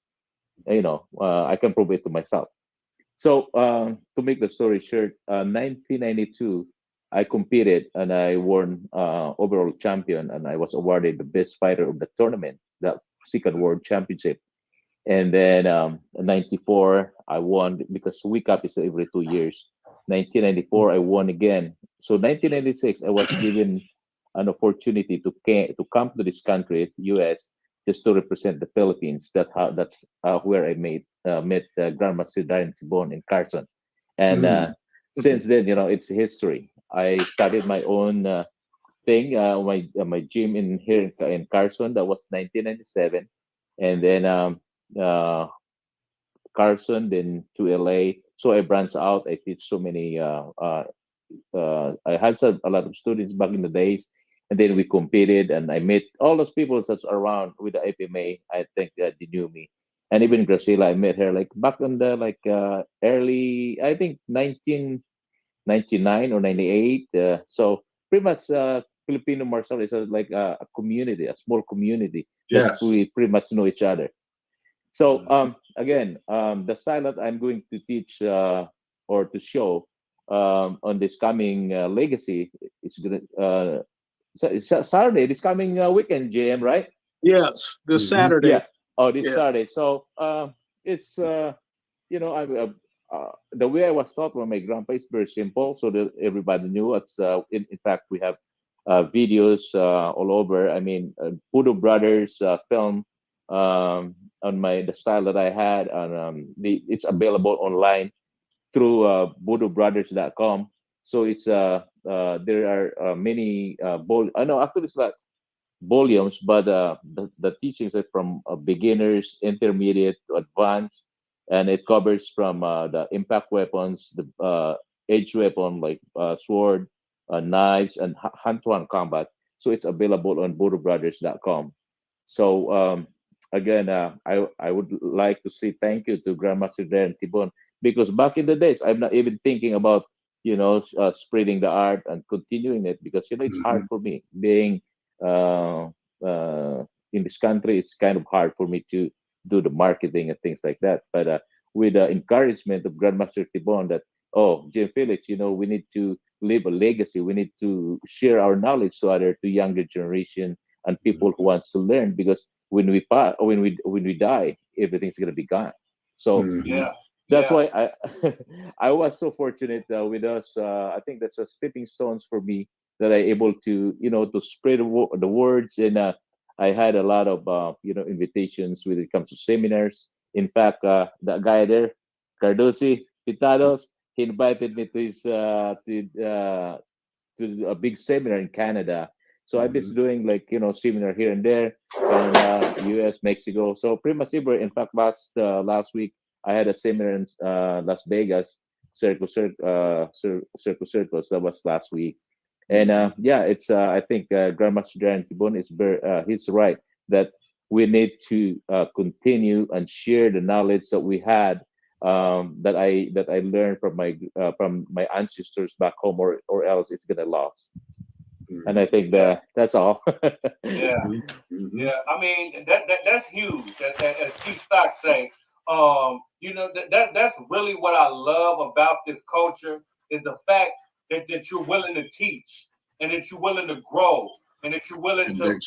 I can prove it to myself. So to make the story short, 1992, I competed and I won overall champion, and I was awarded the best fighter of the tournament, the second world championship. And then 94, I won because week up is every 2 years. 1994, I won again. So 1996, I was given an opportunity to come to this country, US, just to represent the Philippines. That's where I met Grandmaster Darren Tibon in Carson. And since then, it's history. I started my own thing, my gym in here in Carson. That was 1997, and then uh, Carson, then to LA. So I branched out. I teach so many. I had a lot of students back in the days, and then we competed, and I met all those people that's around with the FMA. I think that they knew me, and even Graciela, I met her like back in the early, I think 1999 or 98. So pretty much Filipino martial is like a community, a small community that Yes. we pretty much know each other. So again, the style that I'm going to teach or to show on this coming legacy is gonna it's Saturday, this coming weekend, JM, right? Yes. This Mhm. Saturday. Yeah. Oh, this Yes. Saturday. So it's I the way I was taught by my grandpa is very simple, so that everybody knew. It's in fact we have videos all over. I mean, Pudo Brothers film on the style that I had, and it's available online through VoodooBrothers.com. So it's there are many I know actually it's like volumes, but the teachings are from beginners, intermediate to advanced, and it covers from the impact weapons, the edge weapon like sword, knives, and hand-to-hand combat. So it's available on VoodooBrothers.com. So again, I would like to say thank you to Grandmaster Dan Tibon, because back in the days, I'm not even thinking about spreading the art and continuing it, because it's hard Mhm. for me being uh, in this country, it's kind of hard for me to do the marketing and things like that. But with the encouragement of Grandmaster Tibon, that Jim Felix, we need to leave a legacy. We need to share our knowledge to younger generation and people who wants to learn, because when we die, everything's gonna be gone. So that's why I was so fortunate with us. I think that's a stepping stones for me, that I able to to spread the words, and I had a lot of invitations when it comes to seminars. In fact, that guy there, Cardosi Pitados, he invited me to his to a big seminar in Canada. So I've been doing seminar here and there, and U.S., Mexico. So pretty much everywhere. In fact, last week I had a seminar in Las Vegas, Circus. That was last week, and it's I think Grandmaster Darren Tibon is he's right that we need to continue and share the knowledge that we had, that I learned from my ancestors back home, or else it's gonna lost. And I think that's all. Yeah. I mean, that's huge. As P.stock say, that's really what I love about this culture, is the fact that you're willing to teach, and that you're willing to grow, and that you're willing to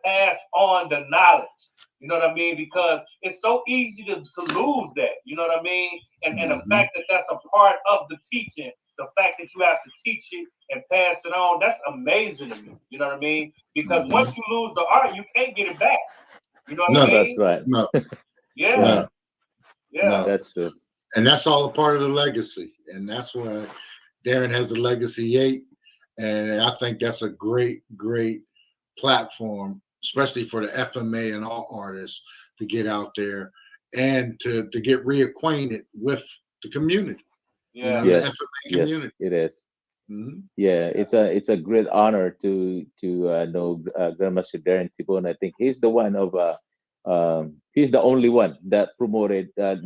pass on the knowledge. You know what I mean? Because it's so easy to lose that. You know what I mean? And the fact that that's a part of the teaching, the fact that you have to teach it and pass it on, that's amazing to me. You know what I mean? Because once you lose the art, you can't get it back. You know what I mean? That's right. No. Yeah. No. That's true. And that's all a part of the legacy. And that's why Darren has a Legacy 8. And I think that's a great platform, especially for the FMA and all artists, to get out there and to get reacquainted with the community. Yeah. Yes. FMA community. Yes, it is. Mm-hmm. Yeah, it's a great honor to know Grandmaster Darren Tibon. I think he's the one of he's the only one that promoted how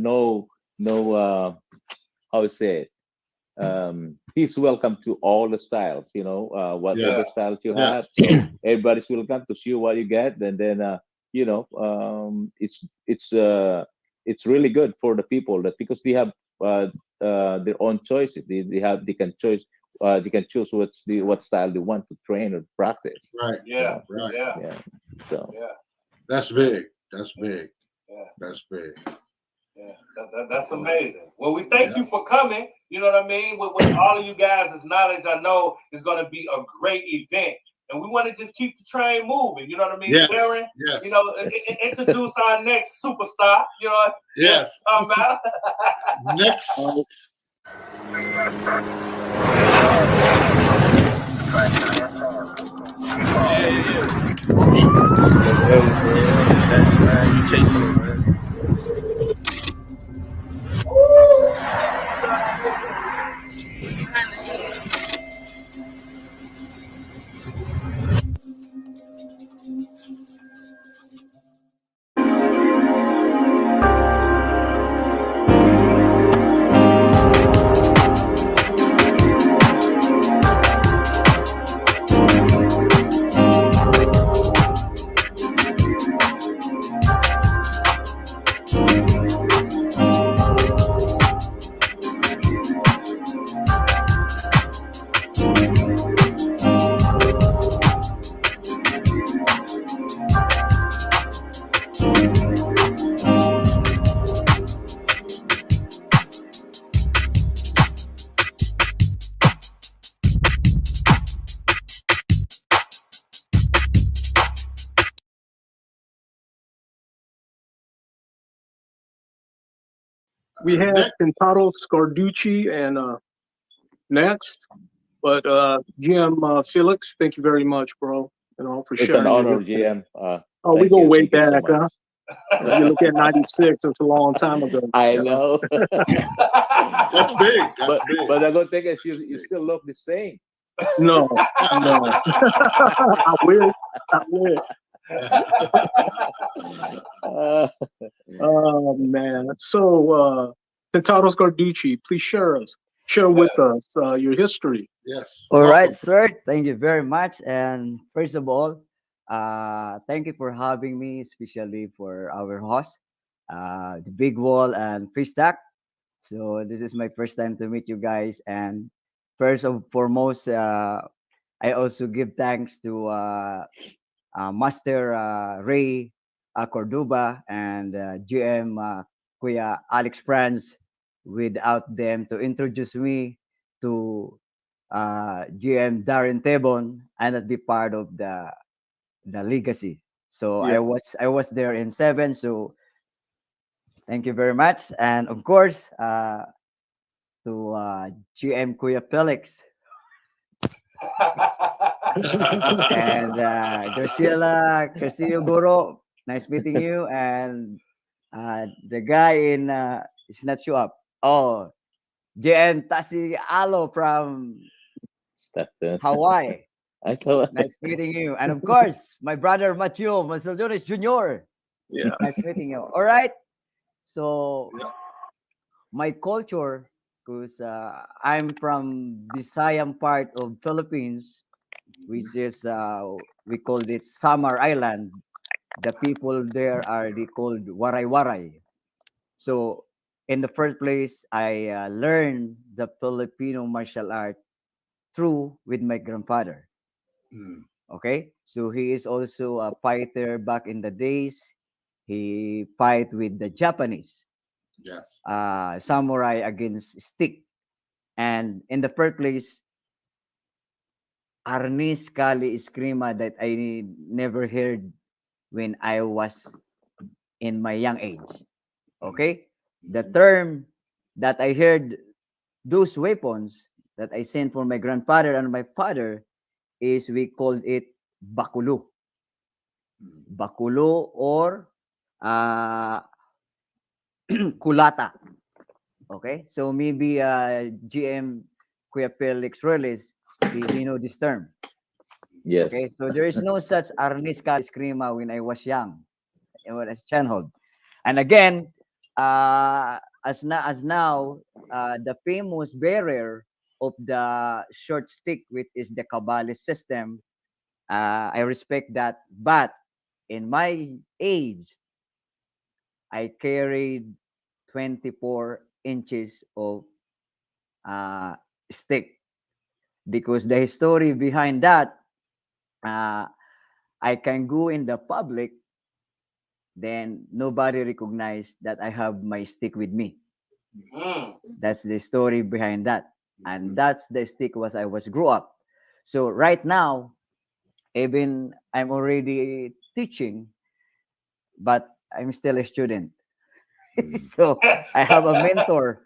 to say it. He's welcome to all the styles, whatever styles you have. So everybody's welcome to see what you get, and then it's really good for the people, that because they have their own choices. They can choose what style they want to train or practice. Right. Yeah. Right. Yeah. So that's big. That's big. Yeah. That's big. Yeah, that's amazing. Well, we thank you for coming. You know what I mean? With all of you guys' knowledge, I know it's going to be a great event. And we want to just keep the train moving. You know what I mean? Yes. Darren, Yes. Introduce our next superstar. You know Yes. what I'm about? Next. That's you chasing it, man. We had Kentaro Scarducci and next, but Jim Felix, thank you very much, bro. For it's sharing. an honor, GM. We go way back, so huh? You look at '96; it's a long time ago. I know. That's big. That's big. But the good thing is you still look the same. No. I wish. Oh man. So Kentaro Scarducci, please share with us your history. Yes. All right, sir. Thank you very much. And first of all, Thank you for having me, especially for our host, the Big Wall and P.stock. So this is my first time to meet you guys, and first of foremost, I also give thanks to Master Ray Cordoba and GM Kuya Alex Franz. Without them to introduce me to GM Darren Tebon, I not be part of the legacy. So Yeah. I was there in seven. So thank you very much, and of course to GM Kuya Felix and Graciela Castillo Goro. Nice meeting you, and the guy in is not show up. Oh, JM Tasi Alo from Stuff that. Hawaii. I saw. Nice meeting you. And of course, my brother Matthew Masaldones Jr. Yeah. Nice meeting you. All right. So my culture, because I'm from Visayan part of Philippines, which is we called it Samar Island. The people there are they called Waray Waray. So in the first place, I learned the Filipino martial art through with my grandfather. Mm. Okay, so he is also a fighter back in the days. He fight with the Japanese Yes. samurai against stick. And in the first place, Arnis Kali Eskrima that I never heard when I was in my young age. Okay, the term that I heard those weapons that I sent for my grandfather and my father is we called it bakulo. Bakulo or uh, kulata. Okay, so maybe GM Kuya Felix Roles, he know this term. Yes. Okay, so there is no such Arnis Eskrima when I was young, when I was child. And again, as now, the famous bearer of the short stick, which is the Kabali system, I respect that. But in my age, I carried 24 inches of uh, stick because the history behind that, uh, I can go in the public, then nobody recognize that I have my stick with me. That's the story behind that, and that's the stick was I was grew up. So right now, even I'm already teaching, but I'm still a student. So I have a mentor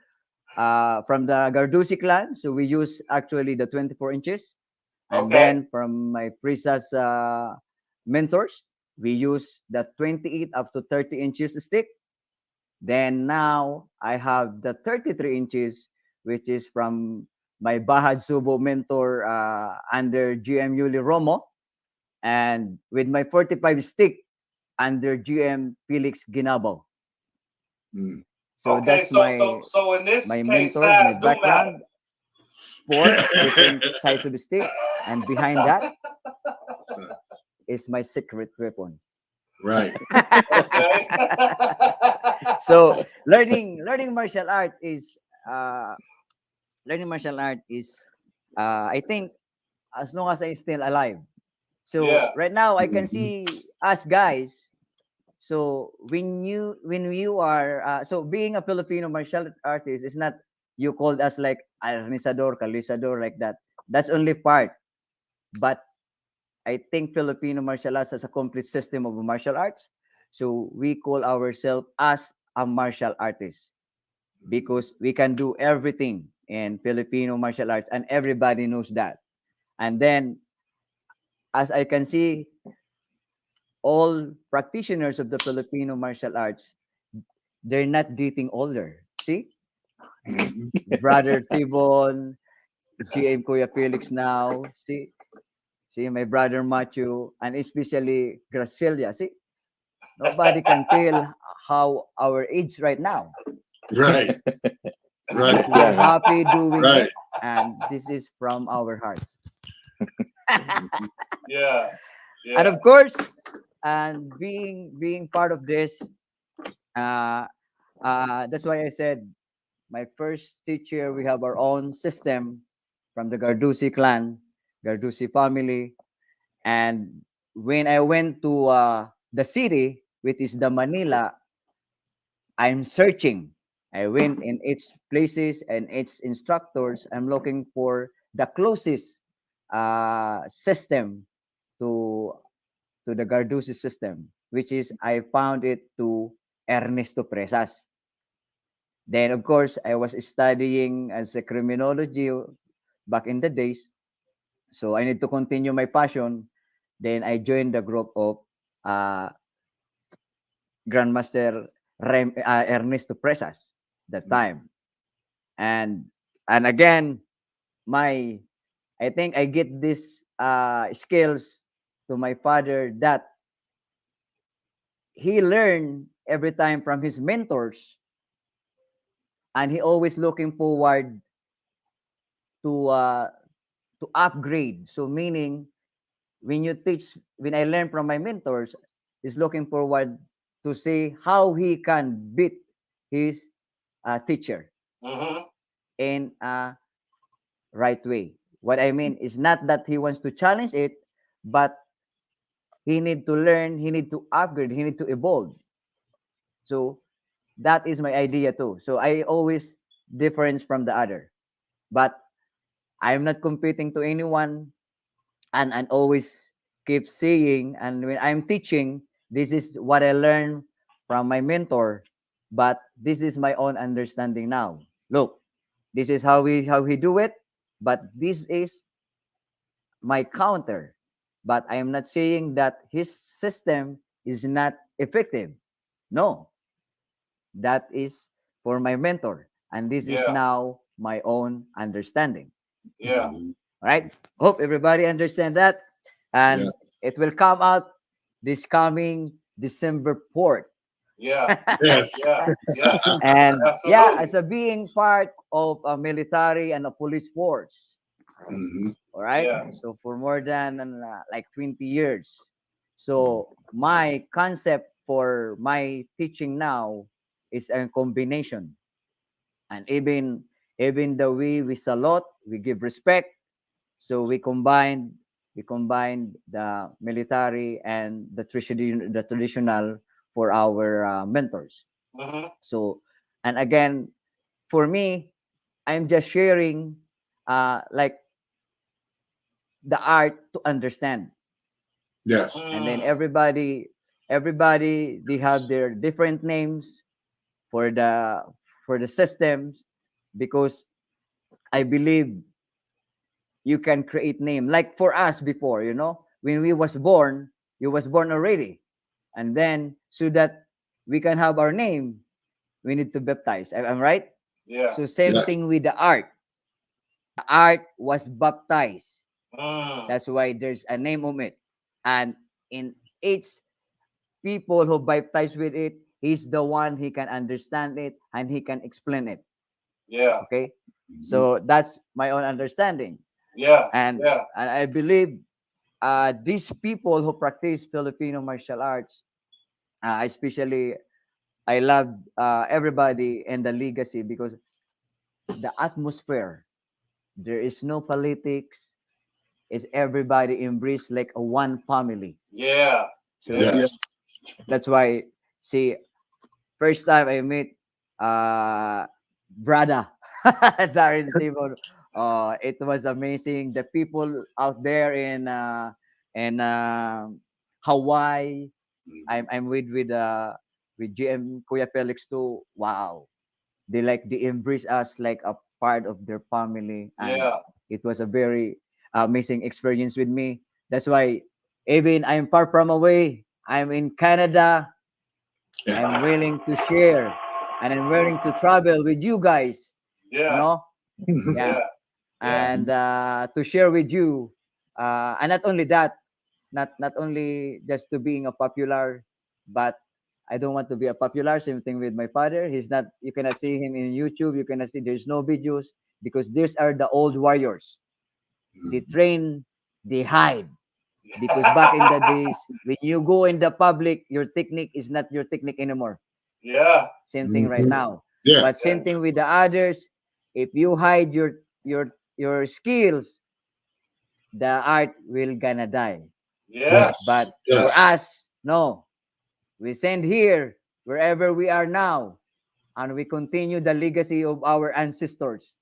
from the Gardusi clan. So we use actually the 24 inches. And then from my Prisas mentors, we use the 28 up to 30 inches stick. Then now I have the 33 inches, which is from my Bahad Subo mentor under GM Yuli Romo. And with my 45 stick under GM Felix Ginabo. So Okay, that's my so in this my case, mentors, my size do matter. background, 4 different sides of the stick, and behind that is my secret weapon. Right. Okay. So learning martial art is I think as long as I'm still alive. So Yeah. right now I can see us guys. So when you are so being a Filipino martial artist is not you called us like arnisador, kalisador like that. That's only part. But I think Filipino martial arts is a complete system of martial arts. So we call ourselves as a martial artist because we can do everything in Filipino martial arts and everybody knows that. And then as I can see, all practitioners of the Filipino martial arts, they're not getting older. See? Brother Tibon, GM Kuya Felix now. See my brother Matthew, and especially Graciela. See? Nobody can tell how our age right now. Right. Right. We're happy doing Right. it, and this is from our heart. Yeah. And of course, and being part of this, uh, that's why I said my first teacher, we have our own system from the Gardusi clan, Gardusi family. And when I went to the city, which is the Manila, I'm searching. I went in its places and its instructors. I'm looking for the closest system to the Gardusi system, which is I found it to Ernesto Presas. Then, of course, I was studying as a criminology back in the days. So I need to continue my passion. Then I joined the group of uh, Grandmaster Ernesto Presas that time. And again, my I think I get these skills to my father that he learned every time from his mentors, and he always looking forward to uh, to upgrade. So meaning when you teach, when I learn from my mentors, is looking forward to see how he can beat his teacher in a right way. What I mean is not that he wants to challenge it, but he need to learn, he need to upgrade, he need to evolve. So that is my idea too. So I always difference from the other, but I'm not competing to anyone, and always keep saying, and when I'm teaching, this is what I learned from my mentor, but this is my own understanding now. Look, this is how he do it, but this is my counter. But I am not saying that his system is not effective. No, that is for my mentor, and this is now my own understanding. All right. Hope everybody understand that, and it will come out this coming December 4th. Yes. And yeah, Absolutely. as a being part of a military and a police force. All right. So for more than like 20 years. So my concept for my teaching now is a combination. And even the way we salute, we give respect. So we combined the military and the traditional for our mentors. So, and again, for me, I'm just sharing like the art to understand. Yes. And then everybody they have their different names for the systems, because I believe you can create name like for us before, when we was born, you was born already, and then so that we can have our name, we need to baptize. I'm right. So same Yes. thing with the art. The art was baptized. That's why there's a name of it. And in each people who baptize with it, he's the one, he can understand it and he can explain it. Okay. So that's my own understanding. And I believe these people who practice Filipino martial arts, especially I love everybody and the legacy, because the atmosphere, there is no politics, is everybody embraced like a one family. So Yes. that's why, see, first time I meet brother Darren Simon, it was amazing. The people out there in Hawaii, I'm with GM Kuya Felix too. Wow, they embrace us like a part of their family, and it was a very amazing experience with me. That's why even I'm far from away, I'm in Canada, I'm willing to share, and I'm willing to travel with you guys, you know yeah, and to share with you, and not only that, not only just to being a popular, but I don't want to be a popular. Same thing with my father. He's not. You cannot see him in YouTube. You cannot see. There's no videos, because these are the old warriors. They train. They hide. Because back in the days, when you go in the public, your technique is not your technique anymore. Yeah. Same thing right now. Yeah. But same thing with the others. If you hide your skills, the art will gonna die. Yeah. But Yes. for us, no. We send here wherever we are now, and we continue the legacy of our ancestors.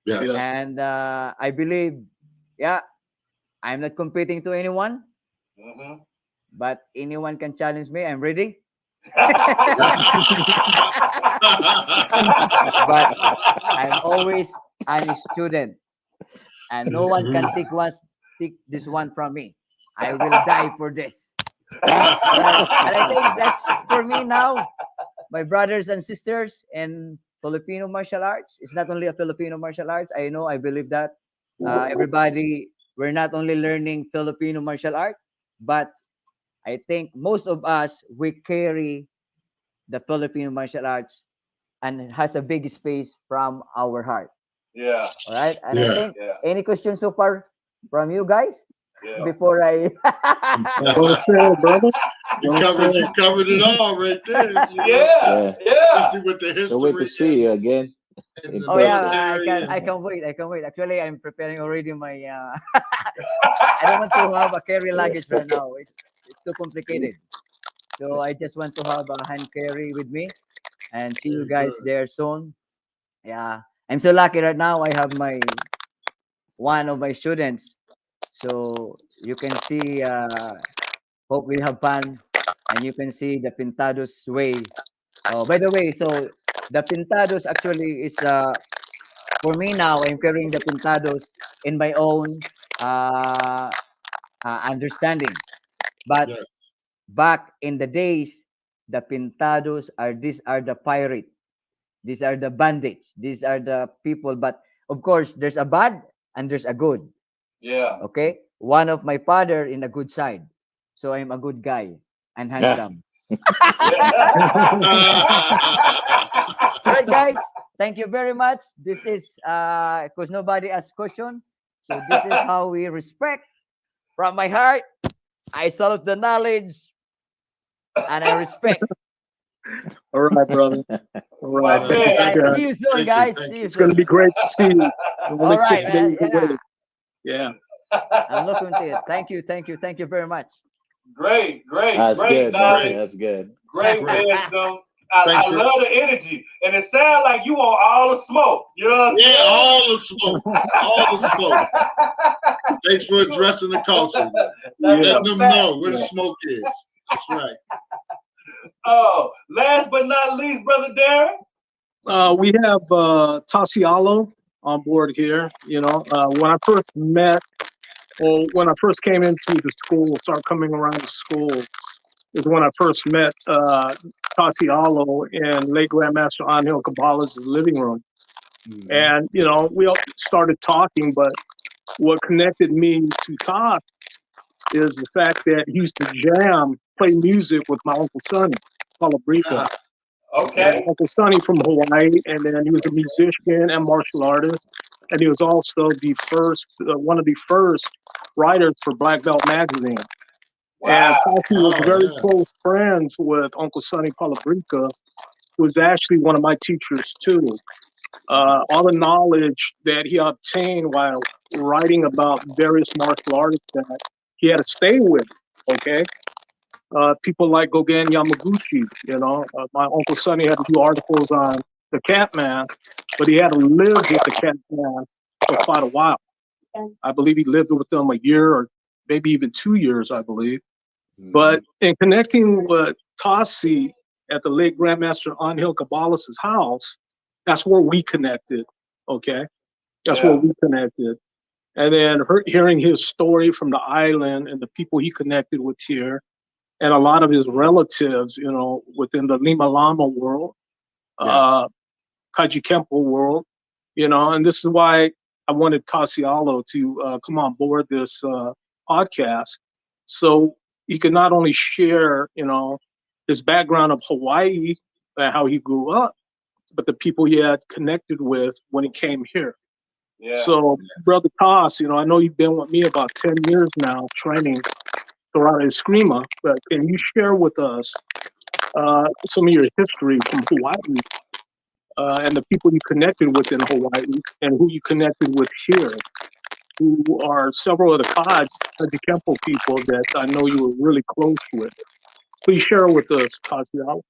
Yes. And I believe, yeah, I'm not competing to anyone, Mhm. but anyone can challenge me. I'm ready. But I'm always a student, and no one can take this one from me. I will die for this. And I think that's for me now. My brothers and sisters in Filipino martial arts. It's not only a Filipino martial arts. I know, I believe that everybody, we're not only learning Filipino martial art, but I think most of us, we carry the Filipino martial arts and it has a big space from our heart. Yeah. All right. And I Yeah. think Yeah. any questions so far from you guys Yeah. before I Well said, brother. You Well said. covered it all right there. You know? Yeah. Yeah. Especially with the history. So wait to see you again and in the Oh yeah, person. military I can wait. I can wait. Actually, I'm preparing already my. I don't want to have a carry luggage right now. It's too complicated. So I just want to have a hand carry with me and see you Very guys good. there soon. Yeah, I'm so lucky right now. I have my one of my students. So you can see. Hope we have fun, and you can see the Pintados way. Oh, by the way, so the Pintados actually is for me now. I'm carrying the Pintados in my own understanding. But Yes. back in the days, the Pintados are these are the pirate. These are the bandits. These are the people. But of course, there's a bad and there's a good. Yeah. Okay, one of my father in a good side, so I'm a good guy and handsome. All right, guys. Thank you very much. This is because nobody asked question, so this is how we respect from my heart. I salute the knowledge and I respect. All right, brother. All right. My Thank you. man. Yeah, see you soon, Thank you, guys. thank See you. you It's going soon. to be great to see you. We're only All right, 6 man. days Yeah, away. Yeah. I'm looking to it. Thank you, thank you, thank you very much. Great, That's great good, man. knowledge, That's good. great Great. wisdom. I Thanks for- love the energy, and it sounds like you want all the smoke. You know what I'm Yeah, saying? all the smoke. All the smoke. Thanks for addressing the culture. That's Let a them fact. know where the smoke is. That's right. Oh, last but not least, brother Darren. We have Tasialo on board here. You know, when I first met, or when I first came into the school, started coming around the school, is when I first met Tasialo in late Grandmaster Angel Cabala's living room. And, you know, we all started talking, but what connected me to Todd is the fact that he used to play music with my Uncle Sonny, Palabrica. Okay. Uncle Sonny from Hawaii, and then he was a musician and martial artist, and he was also the first, one of the first writers for Black Belt magazine. Wow. And Tasi was Oh, very yeah. close friends with Uncle Sonny Palabrica, who was actually one of my teachers too. All the knowledge that he obtained while writing about various martial artists that he had to stay with, okay? People like Gogen Yamaguchi, you know, my Uncle Sonny had to do articles on the Catman, but he had to live with the Catman for quite a while. I believe he lived with them a year or maybe even 2 years, I believe. But in connecting with Tasi at the late Grandmaster Angel Cabales' house, that's where we connected, okay? That's where we connected. And then hearing his story from the island and the people he connected with here, and a lot of his relatives, you know, within the Lima Lama world, Kaji Kempo world, you know, and this is why I wanted Tasialo to come on board this podcast. So he could not only share, you know, his background of Hawaii and how he grew up, but the people he had connected with when he came here. Yeah. So, Brother Toss, I know you've been with me about 10 years now, training Karate Eskrima, but can you share with us some of your history from Hawaii and the people you connected with in Hawaii and who you connected with here, who are several of the Kempo people that I know you were really close with? Please share with us, Tasiao.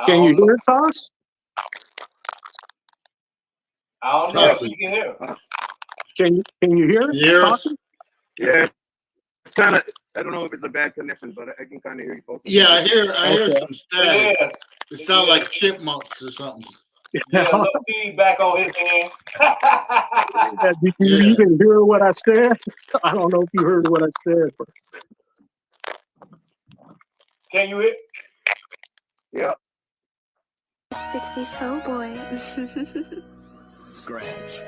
Can you hear it, Toss? I don't know if you can hear. Can you hear it? Hear us? Yeah, it's kind of. I don't know if it's a bad connection, but I can kind of hear you folks. Yeah, I hear some static. Yes. It sounds like chipmunks or something. Yeah, a little feedback on his end. Did you even hear what I said? I don't know if you heard what I said. But... Can you hear? Yeah. 60 Soul Boy. Scratch.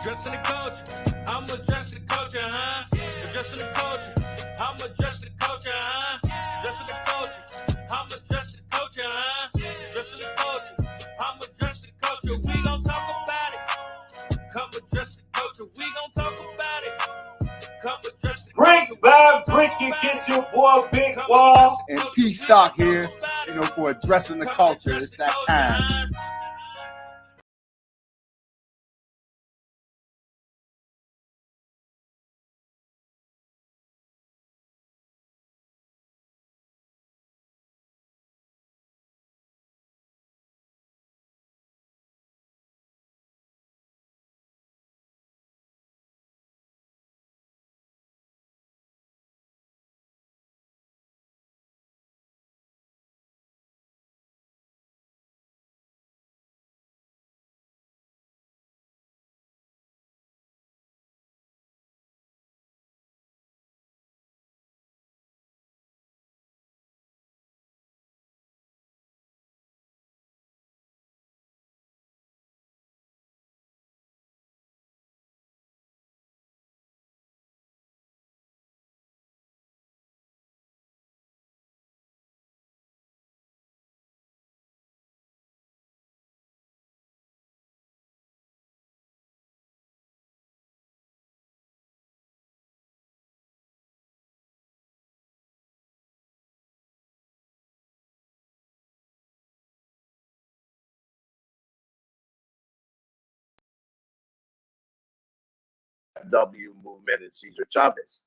Dressing the culture, I'm adjusting the culture, huh? Adjusting the culture, I'm adjusting the culture, huh? Adjusting the culture, I'm adjusting the culture, huh? Adjusting the culture, I'm adjusting the culture. We gon' talk about it. Come adjust the culture, we gon' talk about it. Come adjust the Break vibe, break it, get your boy Big Wall. And P.stock here, for addressing the culture. It's that time. W movement and Cesar Chavez.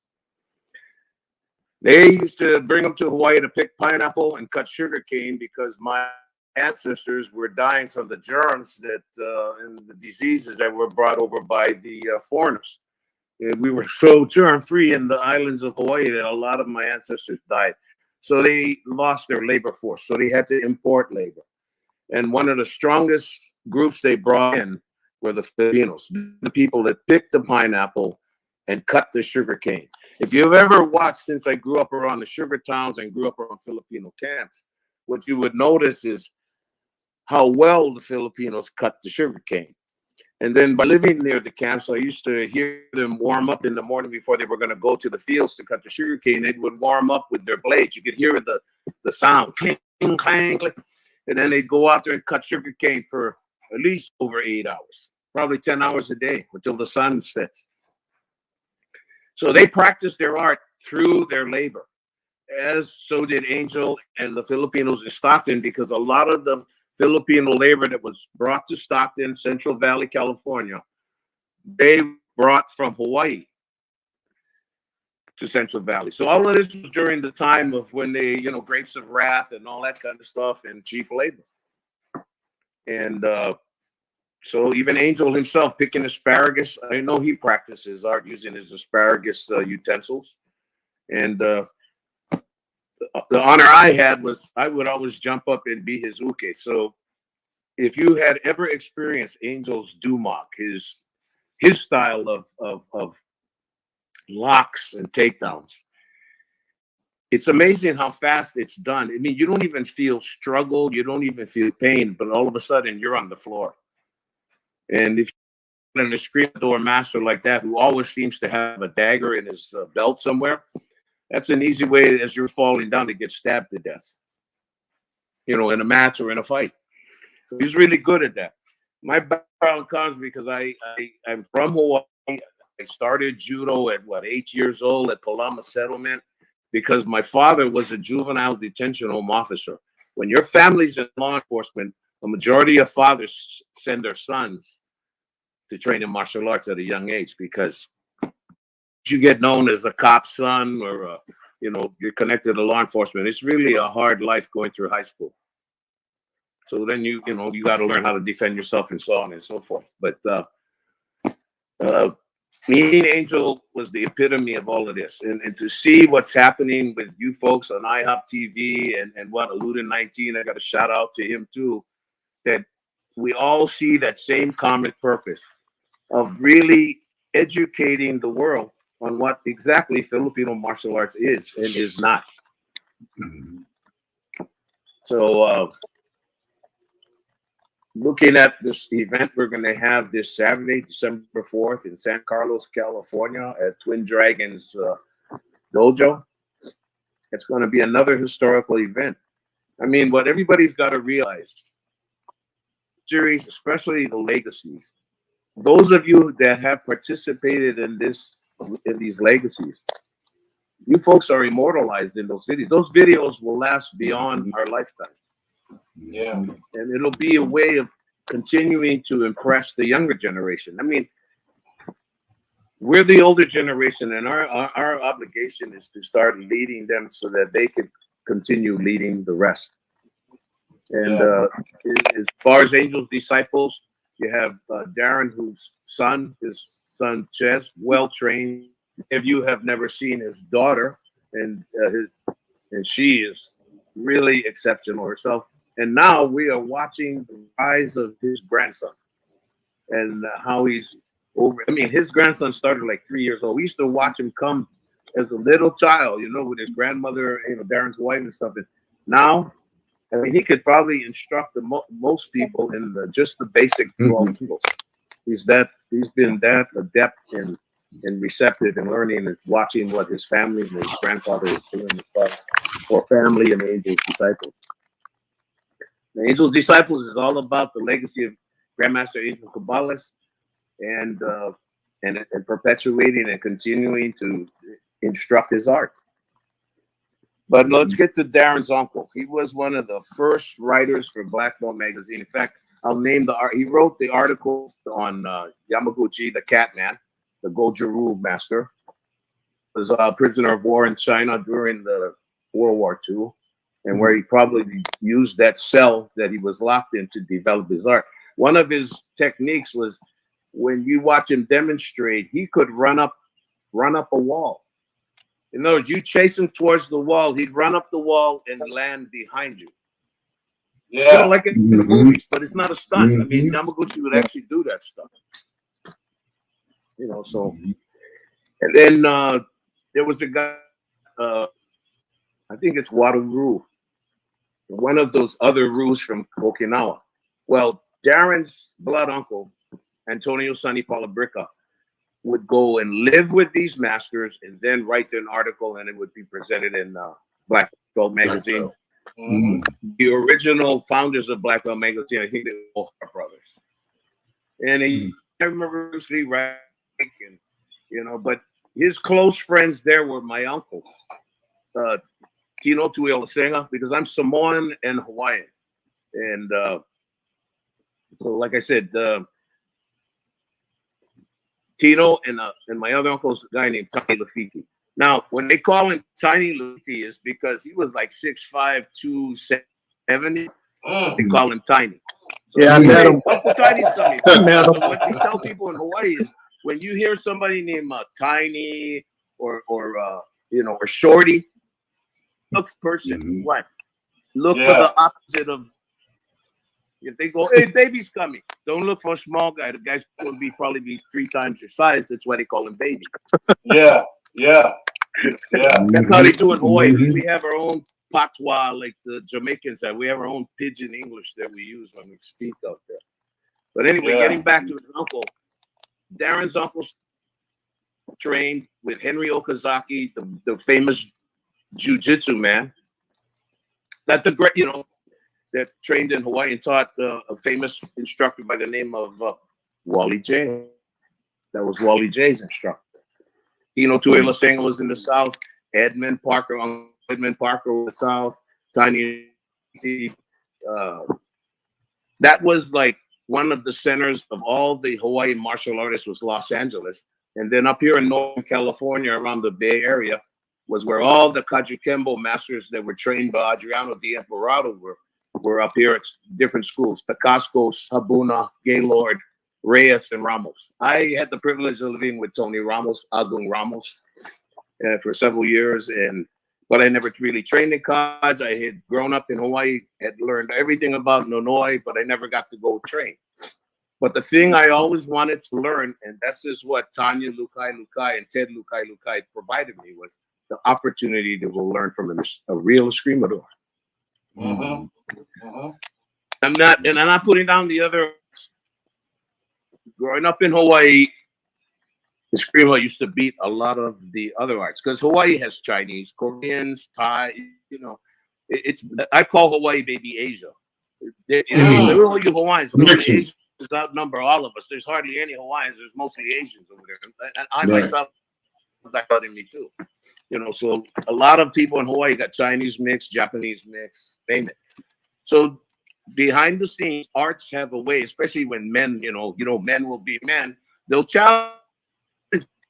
They used to bring them to Hawaii to pick pineapple and cut sugar cane because my ancestors were dying from the germs and the diseases that were brought over by the foreigners. And we were so germ-free in the islands of Hawaii that a lot of my ancestors died. So they lost their labor force. So they had to import labor. And one of the strongest groups they brought in were the Filipinos, the people that picked the pineapple and cut the sugar cane. If you've ever watched, since I grew up around the sugar towns and grew up around Filipino camps, what you would notice is how well the Filipinos cut the sugar cane. And then by living near the camps, I used to hear them warm up in the morning before they were going to go to the fields to cut the sugar cane. They would warm up with their blades. You could hear the sound, clink, clang, clink. And then they'd go out there and cut sugar cane for at least over 8 hours, probably 10 hours a day until the sun sets. So they practiced their art through their labor, as so did Angel and the Filipinos in Stockton, because a lot of the Filipino labor that was brought to Stockton, Central Valley, California, they brought from Hawaii to Central Valley. So all of this was during the time of when they, grapes of wrath and all that kind of stuff and cheap labor. And so even Angel himself picking asparagus, I know he practices art using his asparagus utensils. And the honor I had was I would always jump up and be his uke. So if you had ever experienced Angel's dumak, his style of locks and takedowns, it's amazing how fast it's done. I mean, you don't even feel struggle, you don't even feel pain, but all of a sudden you're on the floor. And if you're an Eskrima master like that, who always seems to have a dagger in his belt somewhere, that's an easy way as you're falling down to get stabbed to death. in a match or in a fight. So he's really good at that. My background comes because I'm from Hawaii. I started judo at 8 years old at Palama Settlement because my father was a juvenile detention home officer. When your family's in law enforcement, a majority of fathers send their sons to train in martial arts at a young age because you get known as a cop's son or you're connected to law enforcement. It's really a hard life going through high school. So then you got to learn how to defend yourself and so on and so forth. But meeting Angel was the epitome of all of this. And to see what's happening with you folks on IHOP TV and what Aluden 19, I got a shout out to him too, that we all see that same common purpose of really educating the world on what exactly Filipino martial arts is and is not. So looking at this event we're going to have this Saturday, December 4th in San Carlos, California at Twin Dragons Dojo. It's going to be another historical event. I mean, what everybody's got to realize, series, especially the legacies, those of you that have participated in these legacies, you folks are immortalized in those videos. Those videos will last beyond our lifetime. Yeah. And it'll be a way of continuing to impress the younger generation. I mean, we're the older generation, and our obligation is to start leading them so that they can continue leading the rest. And as far as Angel's disciples, you have Darren, his son Ches, well trained. If you have never seen his daughter, and she is really exceptional herself. And now we are watching the rise of his grandson and how he's over. I mean, his grandson started like 3 years old. We used to watch him come as a little child, with his grandmother, Darren's wife and stuff. And now, I mean, he could probably instruct most people in just the basic skills. He's been that adept and receptive in learning and watching what his family and his grandfather is doing for family and Angel's disciples. The Angel's Disciples is all about the legacy of Grandmaster Angel Cabales and perpetuating and continuing to instruct his art. But let's get to Darren's uncle. He was one of the first writers for Black Belt magazine. In fact, I'll name he wrote the article on Yamaguchi, the Catman, the Goju-Ryu master, was a prisoner of war in China during the World War II. And where he probably used that cell that he was locked in to develop his art. One of his techniques was when you watch him demonstrate, he could run up a wall. In other words, you chase him towards the wall, he'd run up the wall and land behind you. Yeah. Like in the movies, but it's not a stunt. I mean, Yamaguchi would actually do that stuff. So. And then there was a guy, I think it's Wataru, one of those other Rus from Okinawa. Well, Darren's blood uncle, Antonio Sonny Palabrica, would go and live with these masters and then write an article, and it would be presented in Black Belt magazine. The original founders of Black Belt magazine, I think they were all brothers. And I remember Bruce Lee writing, but his close friends there were my uncles. Tino Tuiolasenga, because I'm Samoan and Hawaiian. And so, like I said, Tino and my other uncle's a guy named Tiny Lafiti. Now, when they call him Tiny Lafiti, is because he was like 6'5", 270. They call him Tiny. So yeah, I met him. Uncle Tiny's coming. So what they tell people in Hawaii is when you hear somebody named Tiny or Shorty, look person. What? Look for the opposite of. If they go, hey, baby's coming. Don't look for a small guy. The guy's going to probably be 3 times your size. That's why they call him baby. Yeah. That's how they do in Hawaii. We have our own patois, like the Jamaicans have. We have our own pidgin English that we use when we speak out there. But anyway, getting back to his uncle, Darren's uncle trained with Henry Okazaki, the famous jiu-jitsu man. That the great, that trained in Hawaii and taught a famous instructor by the name of Wally J. That was Wally J's instructor. Tuela Senga was in the South. Edmund Parker was in the South. Tiny, that was like one of the centers of all the Hawaii martial artists was Los Angeles. And then up here in Northern California, around the Bay Area, was where all the Kajukembo masters that were trained by Adriano Di Emperado were up here at different schools: Tacascos, Habuna, Gaylord, Reyes, and Ramos. I had the privilege of living with Tony Ramos, Agung Ramos, for several years, but I never really trained in college. I had grown up in Hawaii, had learned everything about Nonoi, but I never got to go train. But the thing I always wanted to learn, and this is what Tanya Lukai and Ted Lukai provided me, was the opportunity to go learn from a real escrimador. I'm not putting down the other. Growing up in Hawaii, the escrima used to beat a lot of the other arts because Hawaii has Chinese, Koreans, Thai. I call Hawaii baby Asia. They say, "Oh, you Hawaiians, Asians outnumber all of us." There's hardly any Hawaiians. There's mostly Asians over there, and I myself, that got in me too. So a lot of people in Hawaii got Chinese mix, Japanese mix, name it. So behind the scenes, arts have a way, especially when men, men will be men, they'll challenge.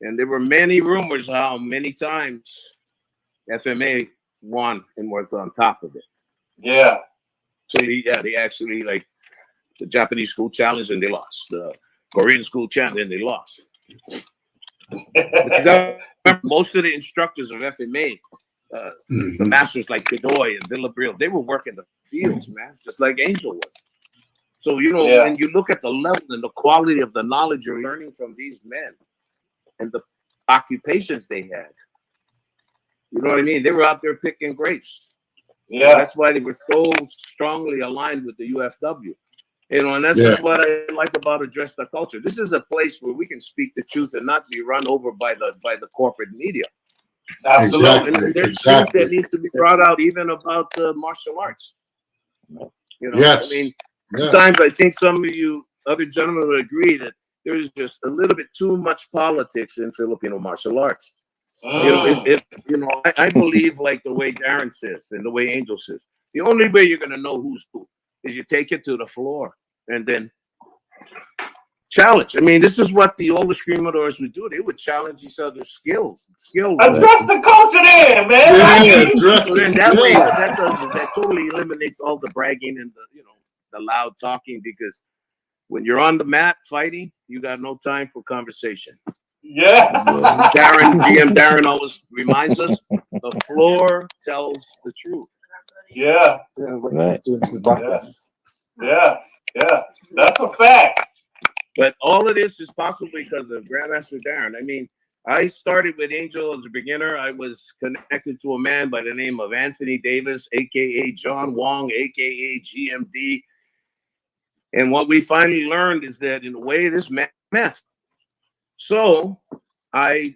And there were many rumors how many times FMA won and was on top of it. Yeah. So they actually, like, the Japanese school challenge and they lost. The Korean school challenge and they lost. But most of the instructors of FMA, the masters like Bedoy and Villabril, they were working the fields, man, just like Angel was. So, when you look at the level and the quality of the knowledge you're learning from these men and the occupations they had, you know what I mean? They were out there picking grapes. Yeah. That's why they were so strongly aligned with the UFW. And that's just what I like about Address the Culture. This is a place where we can speak the truth and not be run over by the corporate media. Absolutely. And there's truth that needs to be brought out even about the martial arts. Yes. I mean, sometimes I think some of you other gentlemen would agree that there's just a little bit too much politics in Filipino martial arts. I believe, like the way Darren says and the way Angel says, the only way you're going to know who's who is you take it to the floor and then challenge. I mean, this is what the old escrimadores would do. They would challenge each other's skills. Address the culture there, man. So then that way, what that does is that totally eliminates all the bragging and the loud talking, because when you're on the mat fighting, you got no time for conversation. Yeah. GM Darren always reminds us, the floor tells the truth. Yeah. Right. Yeah. That's a fact. But all of this is possible because of Grandmaster Darren. I mean, I started with Angel as a beginner. I was connected to a man by the name of Anthony Davis, aka John Wong, aka GMD. And what we finally learned is that in a way, this mess. So I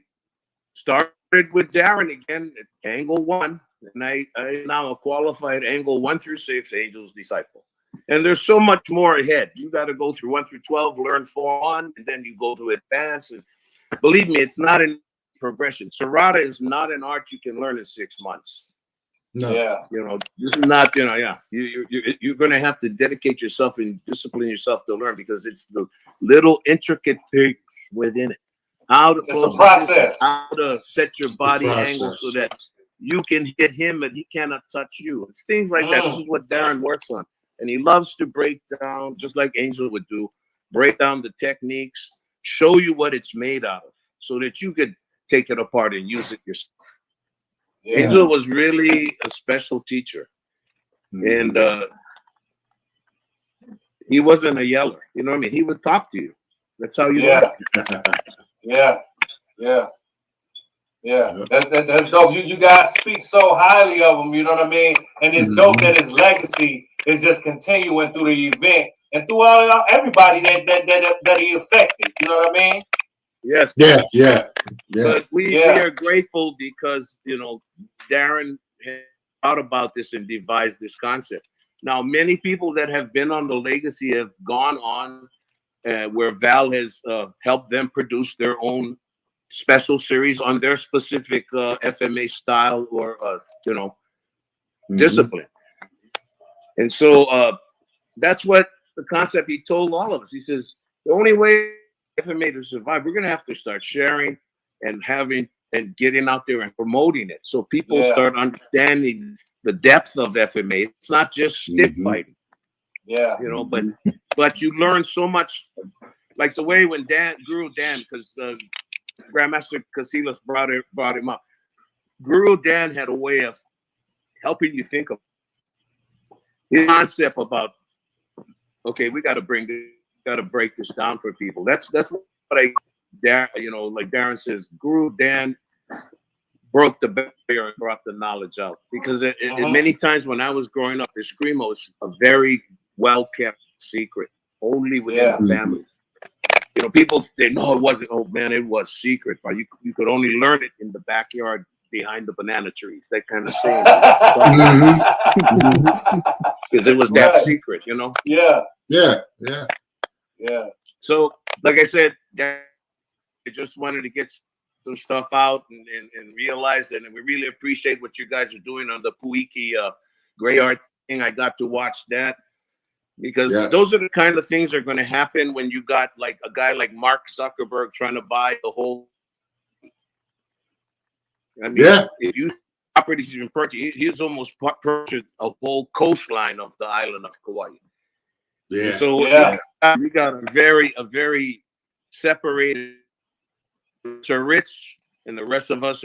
started with Darren again at Angle 1, and I now a qualified Angle 1 through 6 Angel's Disciple. And there's so much more ahead. You got to go through 1 through 12, learn 4-1, and then you go to advance. And believe me, it's not in progression. Serrata is not an art you can learn in 6 months. No. Yeah. This is not, you're going to have to dedicate yourself and discipline yourself to learn, because it's the little intricate things within it. How to close the distance, how to set your body angle so that you can hit him and he cannot touch you. It's things like that. This is what Darren works on. And he loves to break down, just like Angel would do, break down the techniques, show you what it's made out of, so that you could take it apart and use it yourself. Yeah. Angel was really a special teacher. And he wasn't a yeller. You know what I mean? He would talk to you. That's how you learn. Yeah. That's dope. You guys speak so highly of him, you know what I mean? And it's dope that his legacy is just continuing through the event and through everybody that he affected. You know what I mean? Yes. Yeah. But we are grateful because Darren thought about this and devised this concept. Now, many people that have been on the legacy have gone on where Val has helped them produce their own special series on their specific FMA style or discipline. And so that's what the concept he told all of us. He says the only way FMA to survive, we're going to have to start sharing and having and getting out there and promoting it, so people start understanding the depth of FMA. It's not just stick fighting. Yeah. But you learn so much, like the way when Guru Dan, because Grandmaster Casillas brought him up. Guru Dan had a way of helping you think of his concept about, okay, we got to break this down for people. That's what like Darren says, Guru Dan broke the barrier and brought the knowledge out, because many times when I was growing up, Eskrima was a very well kept secret, only within the families. People, they know it wasn't. Oh man, it was secret, but you could only learn it in the backyard behind the banana trees. That kind of saying, because it was that secret, Yeah. So, like I said, I just wanted to get some stuff out and realize it, and we really appreciate what you guys are doing on the Puiki Gray Art thing. I got to watch that, because those are the kind of things that are going to happen when you got like a guy like Mark Zuckerberg trying to buy the whole. I mean, if you properties even purchased, he's almost purchased a whole coastline of the island of Kauai. Yeah. And so we got a very separated. Sir Rich and the rest of us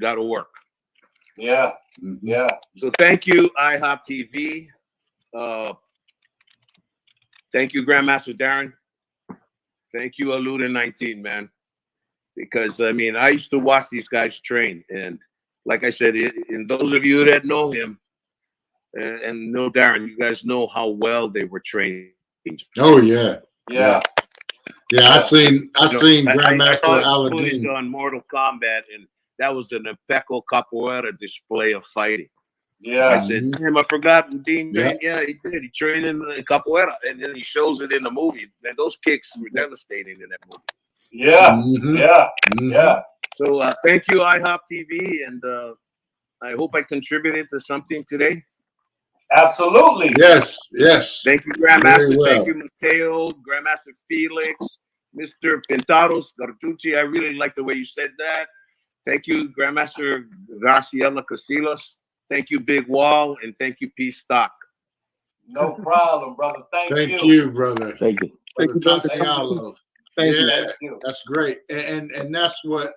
got to work. Yeah. So thank you, IHOP TV. Thank you, Grandmaster Darren. Thank you, Aluda 19, man. Because I mean, I used to watch these guys train, and like I said, and those of you that know him and know Darren, you guys know how well they were trained. Oh yeah. I seen Grandmaster I footage Aladdin on Mortal Kombat, and that was an impeccable capoeira display of fighting. Yeah. I said, damn, I forgot. Dean, he did. He trained in capoeira, and then he shows it in the movie. And those kicks were devastating in that movie. Yeah. So thank you, IHOP TV, and I hope I contributed to something today. Absolutely. Yes. Thank you, Grandmaster. Well. Thank you, Mateo, Grandmaster Felix, Mr. Pintados, Gartucci. I really like the way you said that. Thank you, Grandmaster Graciela Casillas. Thank you, Big Wall, and thank you, P.stock. No problem, brother. Thank you, brother. Thank you. Tatialo. Thank you. That's great. And that's what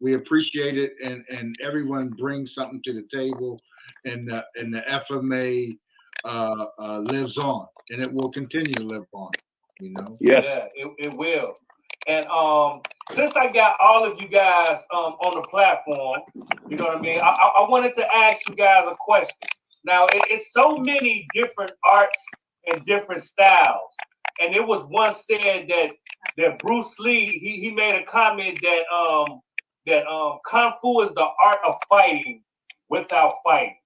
we appreciate it. And everyone brings something to the table, and the FMA lives on, and it will continue to live on. Yes. Yeah, it will. And since I got all of you guys on the platform, you know what I mean, I wanted to ask you guys a question. Now, it's so many different arts and different styles. And it was once said that Bruce Lee, he made a comment that Kung Fu is the art of fighting without fighting.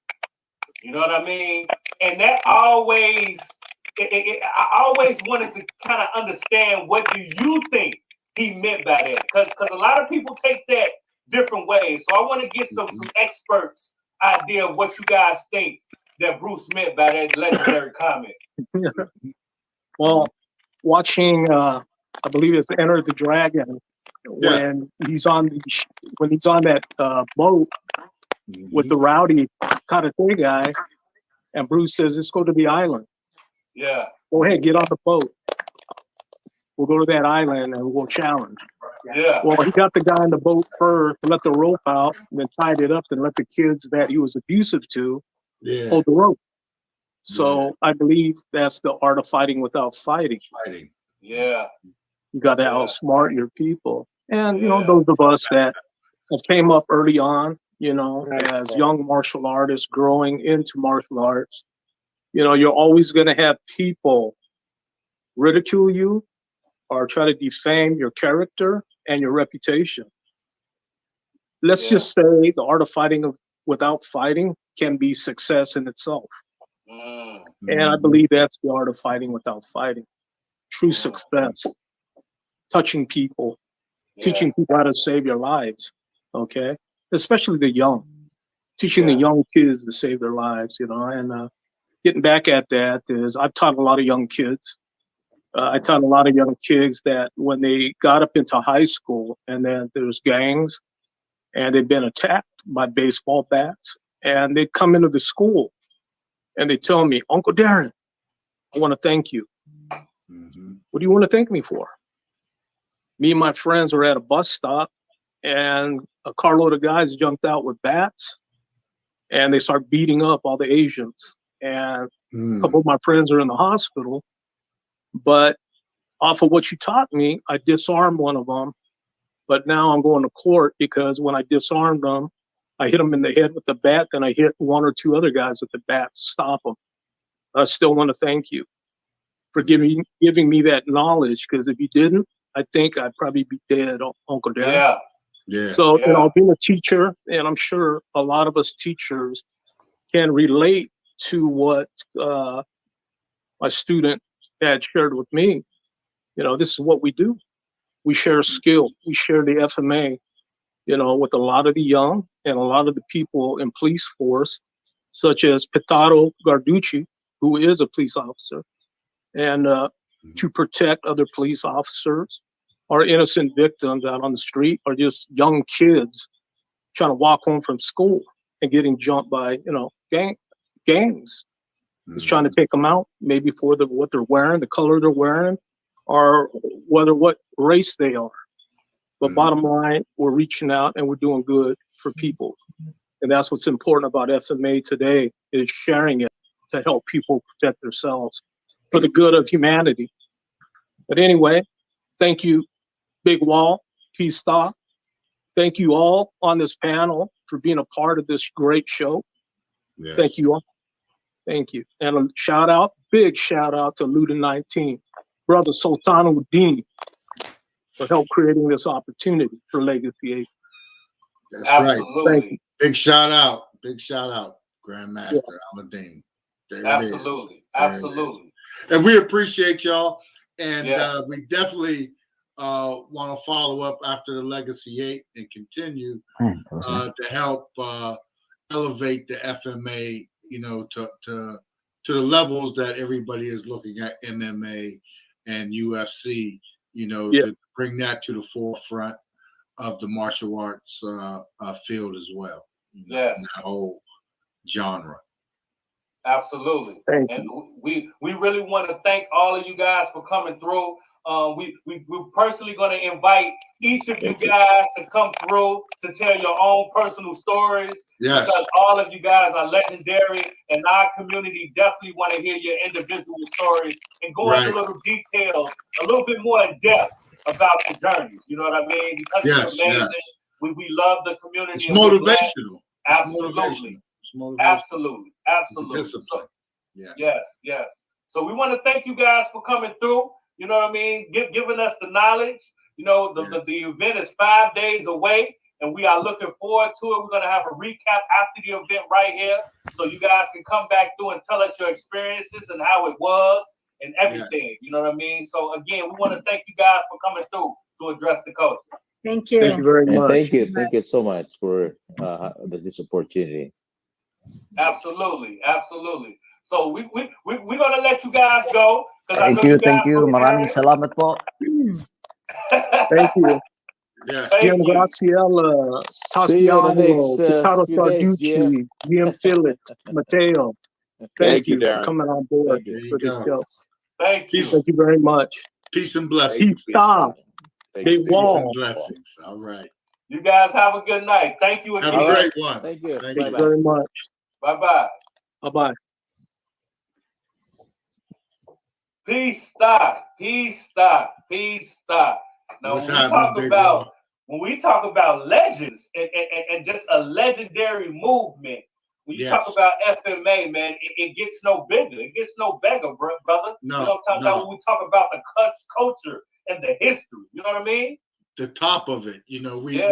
You know what I mean? And that always, I always wanted to kind of understand, what do you think he meant by that? Because a lot of people take that different ways. So I want to get some experts' idea of what you guys think that Bruce meant by that legendary comment. Well, watching, I believe it's Enter the Dragon, when he's on that boat with the rowdy karate guy, and Bruce says, "Let's go to the island." Yeah. Go ahead, get on the boat. We'll go to that island and we'll challenge. Yeah. Well, he got the guy in the boat first, let the rope out, and then tied it up and let the kids that he was abusive to hold the rope. So I believe that's the art of fighting without fighting. Yeah. You got to outsmart your people. And, those of us that have came up early on, as young martial artists growing into martial arts, you're always going to have people ridicule you or try to defame your character and your reputation. Let's just say the art of fighting without fighting can be success in itself. And I believe that's the art of fighting without fighting. True success, touching people, teaching people how to save your lives, okay? Especially the young, teaching the young kids to save their lives, you know, and getting back at that is I've taught a lot of young kids. I taught a lot of young kids that when they got up into high school and then there's gangs and they've been attacked by baseball bats and they come into the school and they tell me, Uncle Darren, I want to thank you. What do you want to thank me for? Me and my friends were at a bus stop and a carload of guys jumped out with bats and they start beating up all the Asians. And a couple of my friends are in the hospital, but off of what you taught me, I disarmed one of them. But now I'm going to court because when I disarmed them, I hit them in the head with the bat, then I hit one or two other guys with the bat to stop them. I still want to thank you for giving me that knowledge, because if you didn't, I think I'd probably be dead, Uncle Darren. So, you know, being a teacher, and I'm sure a lot of us teachers can relate to what my student had shared with me. You know, this is what we do. We share skill. We share the FMA, you know, with a lot of the young and a lot of the people in police force, such as Pitaro Garducci, who is a police officer, and to protect other police officers or innocent victims out on the street, or just young kids trying to walk home from school and getting jumped by, you know, gangs. It's trying to take them out, maybe for what they're wearing, the color they're wearing, or what race they are. But bottom line, we're reaching out and we're doing good for people. And that's what's important about FMA today, is sharing it to help people protect themselves for the good of humanity. But anyway, thank you, Big Wall, P.stock. Thank you all on this panel for being a part of this great show. Thank you all. Thank you. And a big shout out to Luda 19, Brother Sultanuddin, for help creating this opportunity for Legacy 8. That's right. Big shout out, Grandmaster Aladdin. Absolutely. And we appreciate y'all. And we definitely want to follow up after the Legacy 8 and continue to help elevate the FMA, you know, to the levels that everybody is looking at MMA and UFC, you know, to bring that to the forefront of the martial arts field as well. You know, that whole genre. Absolutely. And we really want to thank all of you guys for coming through. We're personally going to invite each of you guys to come through to tell your own personal stories. Because all of you guys are legendary, and our community definitely want to hear your individual stories and go into a little detail, a little bit more in depth about your journeys. You know what I mean? Because it's amazing. We love the community. It's motivational. Absolutely. Absolutely. So, yes. So we want to thank you guys for coming through. You know what I mean? Giving us the knowledge. You know, the event is 5 days away, and we are looking forward to it. We're going to have a recap after the event right here, so you guys can come back through and tell us your experiences and how it was and everything. You know what I mean? So again, we want to thank you guys for coming through to address the culture. Thank you. Thank you very much. Thank you so much for this opportunity. Absolutely. So we're gonna let you guys go. Thank you. Maraming salamat po. Thank you. Thank you. Graciela, Tatiano, Pitaro Sarducci, Jim Phillips, Mateo. Thank you for coming on board for the show. Thank you. Thank you very much. Peace and blessings. P.stock. Big Wall. Blessings. All right. You guys have a good night. Thank you again. Have a great one. Thank you. Thank you very much. Bye-bye. Bye-bye. P.stock. Now, when we talk about legends and just a legendary movement, when you talk about FMA, man, it gets no bigger. It gets no bigger, brother. No, you know what I'm talking about when we talk about the culture and the history. You know what I mean? The top of it, you know, we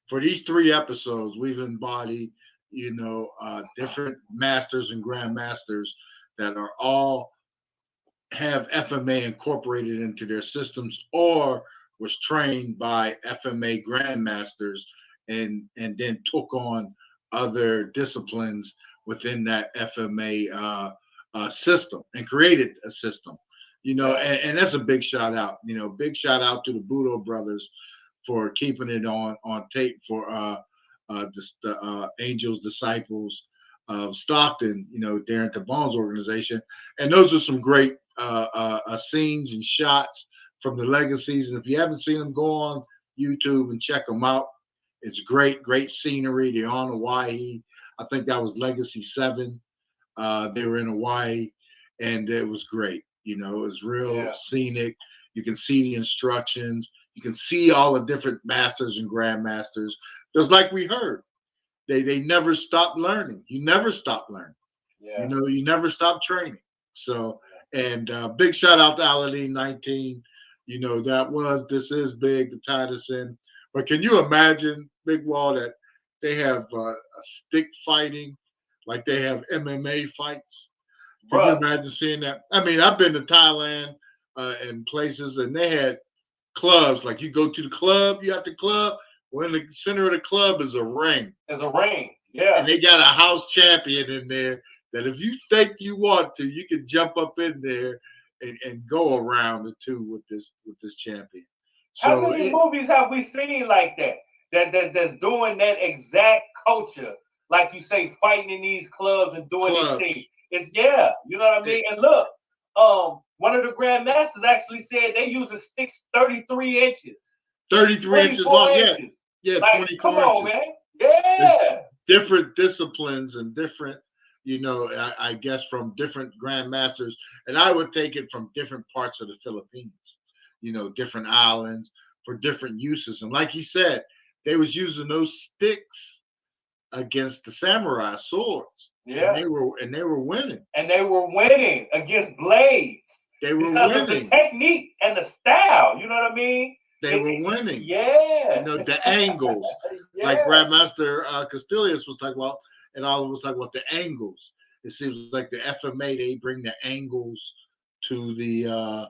for these 3 episodes, we've embodied, you know, different masters and grandmasters that are all have FMA incorporated into their systems or was trained by FMA grandmasters and then took on other disciplines within that FMA system and created a system. And that's a big shout out. Big shout out to the Budo brothers for keeping it on tape for the Angels Disciples of Stockton, Darren Tabone's organization. And those are some great scenes and shots from the legacies. And if you haven't seen them, go on YouTube and check them out. It's great scenery. They're on Hawaii. I think that was Legacy 7. They were in Hawaii, and it was great. It was real scenic. You can see the instructions. You can see all the different masters and grandmasters. Just like we heard, they never stop learning. You never stop learning. Yeah. You never stop training. So, and big shout out to Aladdin 19. This is big to tie this in. But can you imagine, Big Wall, that they have a stick fighting, like they have MMA fights? Can you imagine seeing that? I mean, I've been to Thailand and places, and they had clubs. Like you go to the club, you have the club. Well, in the center of the club is a ring. There's a ring, yeah. And they got a house champion in there that if you think you want to, you can jump up in there and go around the two with this champion. So how many movies have we seen like that's doing that exact culture? Like you say, fighting in these clubs and doing these things. It's you know what I mean? And look, one of the grandmasters actually said they use a sticks 33 inches. 33 inches long, inches. Yeah, like, 24 come inches. on, man. Yeah. Different disciplines and different, I guess from different grandmasters. And I would take it from different parts of the Philippines, different islands for different uses. And like he said, they was using those sticks against the samurai swords. Yeah. And they were winning. And they were winning against blades. They were because winning. Of the technique and the style. You know what I mean? They were winning. Yeah. The angles. Like Grandmaster Castilius was talking about, and all was talking about the angles. It seems like the FMA, they bring the angles to the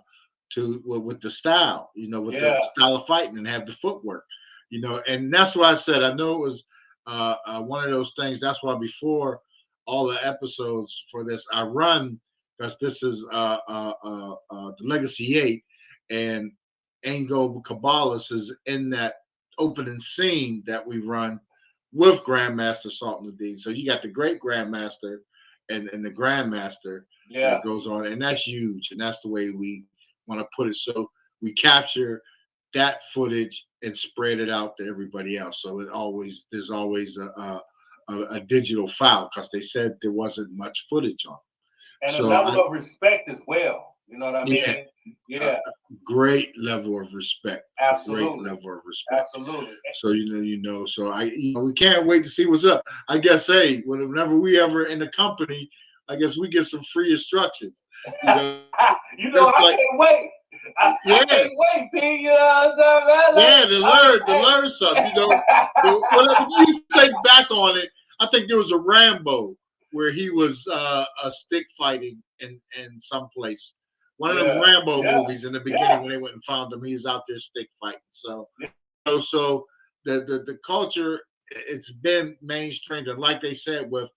with the style, with the style of fighting and have the footwork, and that's why I said I know it was one of those things. That's why before all the episodes for this, I run because this is the Legacy 8, and Ango Cabales is in that opening scene that we run with Grandmaster Sultan Dean. So you got the great Grandmaster and the Grandmaster that goes on, and that's huge, and that's the way we want to put it. So we capture that footage and spread it out to everybody else. So there's always a digital file because they said there wasn't much footage on. And a level of respect as well. You know what I mean? Yeah. Great level of respect. Absolutely. Great level of respect. Absolutely. So so we can't wait to see what's up. I guess whenever we ever in the company, I guess we get some free instructions. I can't wait. I can't wait, P. You know what I'm saying? To learn something. When you think back on it, I think there was a Rambo where he was stick fighting in some place. One of the Rambo movies in the beginning when they went and found him, he was out there stick fighting. So, so the culture, it's been mainstreamed, and like they said, with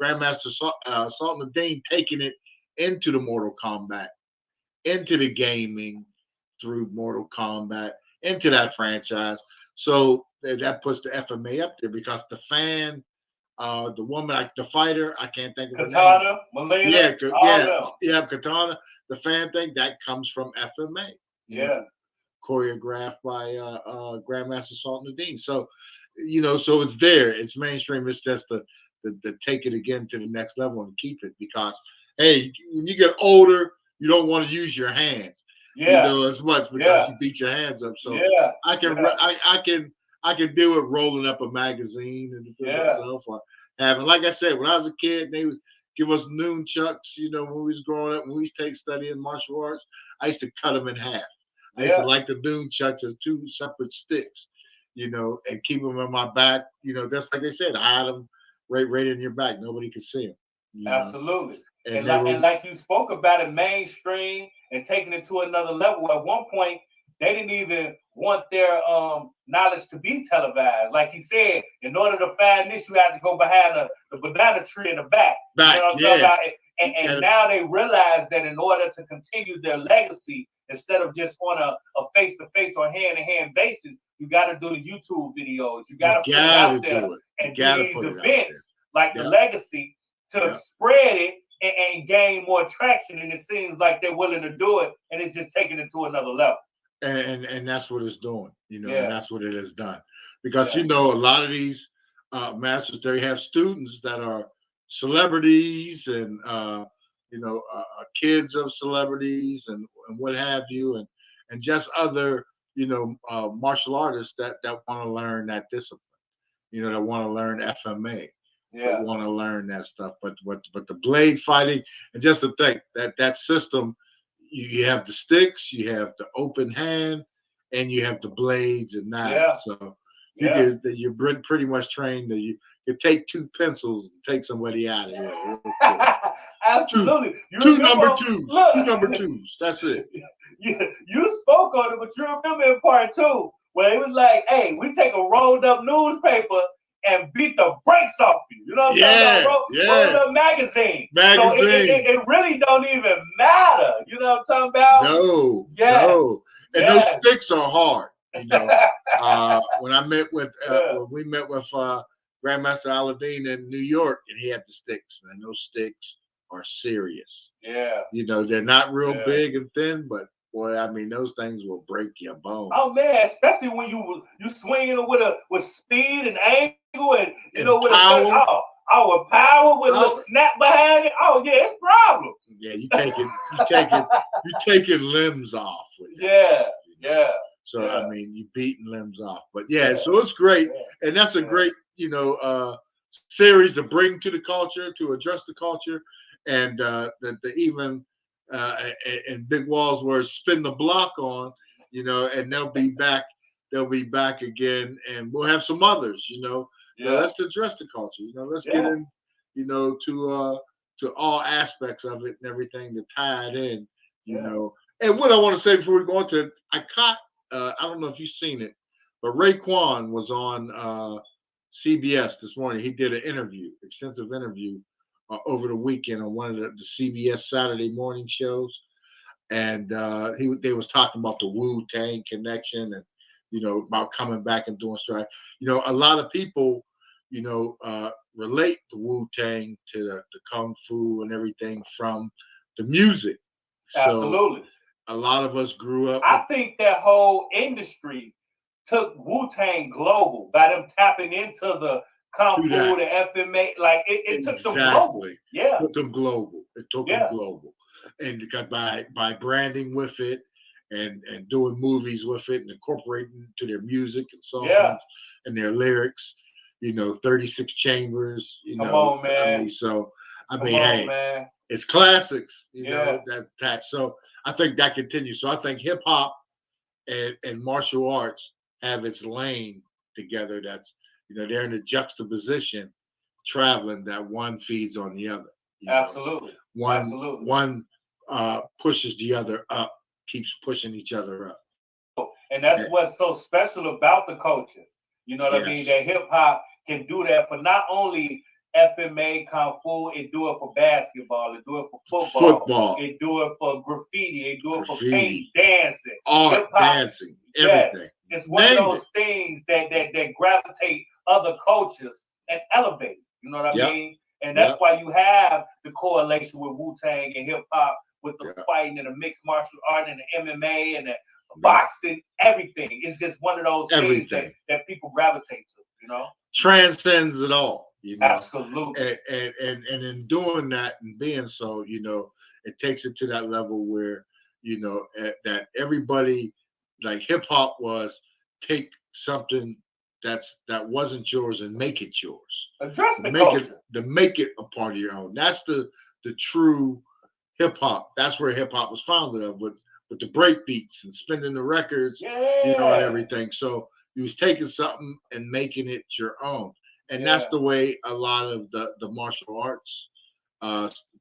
Grandmaster Sultan Dean taking it into the Mortal Kombat, into the gaming through Mortal Kombat, into that franchise. So that puts the FMA up there because the fan. The woman, like the fighter, I can't think of her Katana, name. Melina, Katana. The fan thing that comes from FMA. Choreographed by Grandmaster Sultan Dean. So, so it's there. It's mainstream. It's just to take it again to the next level and keep it because, hey, when you get older, you don't want to use your hands, as much because you beat your hands up. So I can deal with rolling up a magazine and myself or having, like I said, when I was a kid, they would give us nunchucks, when we was growing up, when we used to studying martial arts, I used to cut them in half. I used to like the nunchucks as two separate sticks, and keep them on my back, just like they said, hide them right in your back. Nobody could see them. You know? Absolutely. And, And like you spoke about it, mainstream and taking it to another level. At one point, they didn't even want their knowledge to be televised. Like he said, in order to find this, you have to go behind the banana tree in the back. You know what I'm talking about? And now they realize that in order to continue their legacy, instead of just on a face-to-face or hand-to-hand basis, you got to do the YouTube videos. You got to put it out there and do these events like the legacy to spread it and gain more traction. And it seems like they're willing to do it, and it's just taking it to another level. And that's what it's doing, you know, and that's what it has done. Because, you know, a lot of these masters, they have students that are celebrities and, you know, kids of celebrities and what have you, and just other, you know, martial artists that want to learn that discipline, you know, that want to learn FMA. Want to learn that stuff, but the blade fighting, and just to think that system, you have the sticks, you have the open hand, and you have the blades and knives. So you're pretty much trained that you take two pencils and take somebody out of here. Absolutely. Two number twos. That's it. You spoke on it, but you remember in part 2 where it was like, hey, we take a rolled up newspaper and beat the brakes off you. You know what I'm talking about? Rolled up magazine. So it really don't even matter. You know what I'm talking about? No. No. And those sticks are hard. You know, when I met with when we met with Grandmaster Aladdin in New York, and he had the sticks, man. Those sticks are serious. Yeah. You know, they're not real big and thin, but boy, I mean, those things will break your bone. Oh man, especially when you swinging it with speed and angle and you know with power. With power with a snap behind it. Oh yeah, it's problems. Yeah, you taking limbs off with it. So I mean, you beating limbs off, but so it's great, and that's a great, you know, series to bring to the culture, to address the culture, and the even and Big Walls were spin the block on, you know, and they'll be back again, and we'll have some others, you know. Let's address the culture, you know. Let's get in, you know, to all aspects of it and everything to tie it in, you know. And what I want to say before we go into it, I caught. I don't know if you've seen it, but Raekwon was on CBS this morning. He did an extensive interview over the weekend on one of the CBS Saturday morning shows, and they was talking about the Wu-Tang connection and, you know, about coming back and doing strike. You know, a lot of people, you know, relate the Wu-Tang to the Kung Fu and everything from the music. Absolutely. So, a lot of us grew up. I think that whole industry took Wu-Tang global by them tapping into the Kung Fu, the FMA. Like it took them global. Yeah. It took them global. And by branding with it and doing movies with it and incorporating to their music and songs and their lyrics, you know, 36 Chambers, you know. Come on, man. I mean, so man. It's classics, you know, that. So I think that continues. So I think hip hop and martial arts have its lane together. That's, you know, they're in a juxtaposition, traveling, that one feeds on the other. Absolutely. One pushes the other up, keeps pushing each other up. And that's what's so special about the culture. You know what I mean? That hip hop can do that for not only FMA, Kung Fu, it do it for basketball, it do it for football, it do it for graffiti, it do it for paint, dancing, art, dancing, everything. It's one of those things that gravitate other cultures and elevate. You know what I mean? And that's why you have the correlation with Wu-Tang and hip hop, with the fighting and the mixed martial art and the MMA and the boxing, everything. It's just one of those things that people gravitate to, you know? Transcends it all. You know? Absolutely. And in doing that and being so, you know, it takes it to that level where, you know, that everybody, like hip hop was, take something that wasn't yours and make it yours. Address the culture. Make it a part of your own. That's the true hip hop. That's where hip hop was founded of, with the break beats and spinning the records, you know, and everything. So you was taking something and making it your own. And that's the way a lot of the martial arts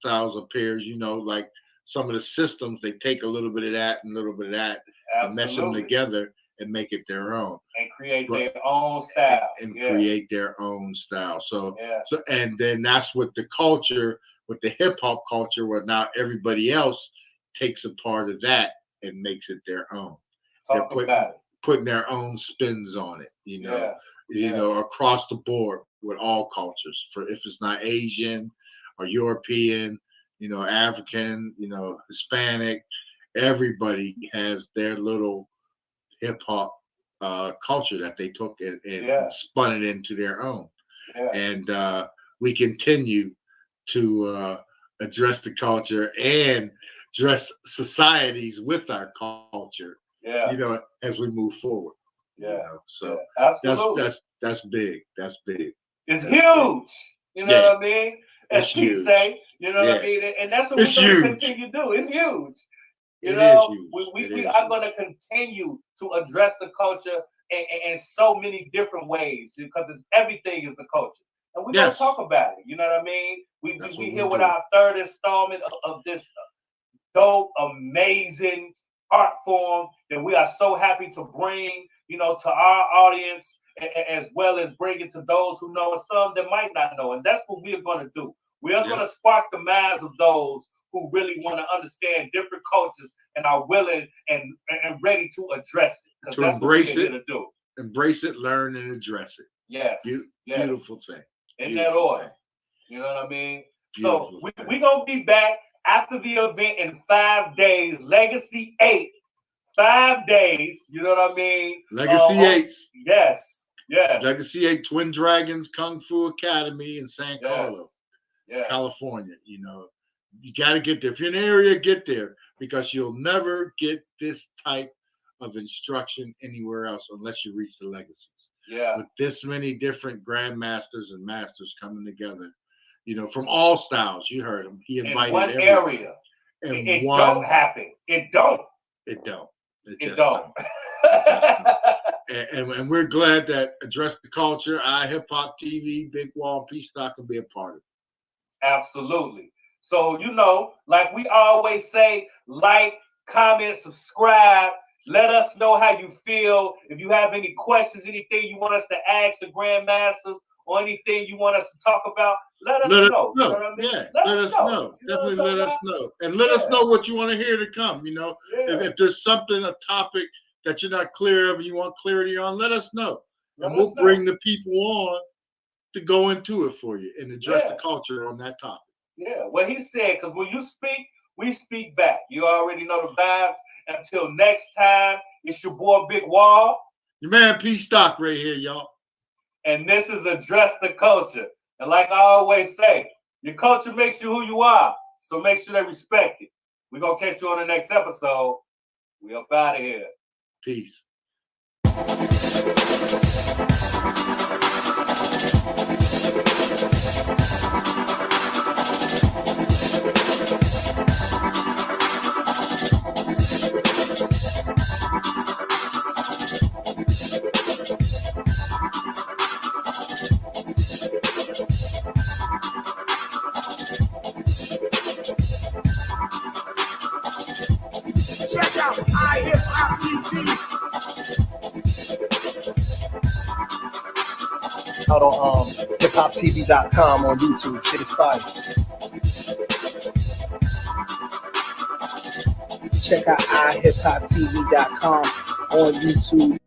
styles appears. You know, like some of the systems, they take a little bit of that and a little bit of that and mesh them together and make it their own and create their own style and create their own style. So and then that's what the culture, with the hip hop culture, where now everybody else takes a part of that and makes it their own. Talk about it. Putting their own spins on it, you know, across the board with all cultures. For if it's not Asian or European, you know, African, you know, Hispanic, everybody has their little hip hop culture that they took and spun it into their own. And we continue to address the culture and address societies with our culture. You know, as we move forward. You know? So that's big. That's big. It's huge. You know what I mean? As Pete say, you know what I mean? And that's what we're going to continue to do. It's huge. You know, we are going to continue to address the culture in so many different ways, because everything is the culture. And we're going to talk about it. You know what I mean? We here with our third installment of this dope, amazing art form that we are so happy to bring, you know, to our audience, as well as bring it to those who know and some that might not know. And that's what we are going to do. We are going to spark the minds of those who really want to understand different cultures and are willing and ready to address it. To embrace it, to embrace it, learn and address it. Yes. Beautiful thing. In that order. You know what I mean? Beautiful so we're going to be back after the event in 5 days. Legacy 8. 5 days. You know what I mean? Legacy 8. Yes. Legacy 8 Twin Dragons Kung Fu Academy in San Carlos, California. You know, you got to get there. If you're in the area, get there, because you'll never get this type of instruction anywhere else unless you reach the legacies. With this many different grandmasters and masters coming together, you know, from all styles. You heard him. He invited in one area. It don't happen. It don't. It don't. It don't. And we're glad that Address the Culture, Hip Hop TV, Big Wall, and P.stock can be a part of it. Absolutely. So, you know, like we always say, like, comment, subscribe. Let us know how you feel. If you have any questions, anything you want us to ask the Grandmasters, or anything you want us to talk about, let us know. You know what I mean? Let us know. Definitely let us know. And let us know what you want to hear to come. You know, if there's something, a topic that you're not clear of and you want clarity on, let us know. And we'll bring the people on to go into it for you and address the culture on that topic. Yeah, what he said, because when you speak, we speak back. You already know the vibes. Until next time, it's your boy Big Wall. Your man P.stock right here, y'all. And this is Address the Culture. And like I always say, your culture makes you who you are. So make sure they respect it. We're going to catch you on the next episode. We up out of here. Peace. Check out Hip Hop TV. Out on hiphoptv.com on YouTube. Shit is fire. Check out hiphoptv.com on YouTube.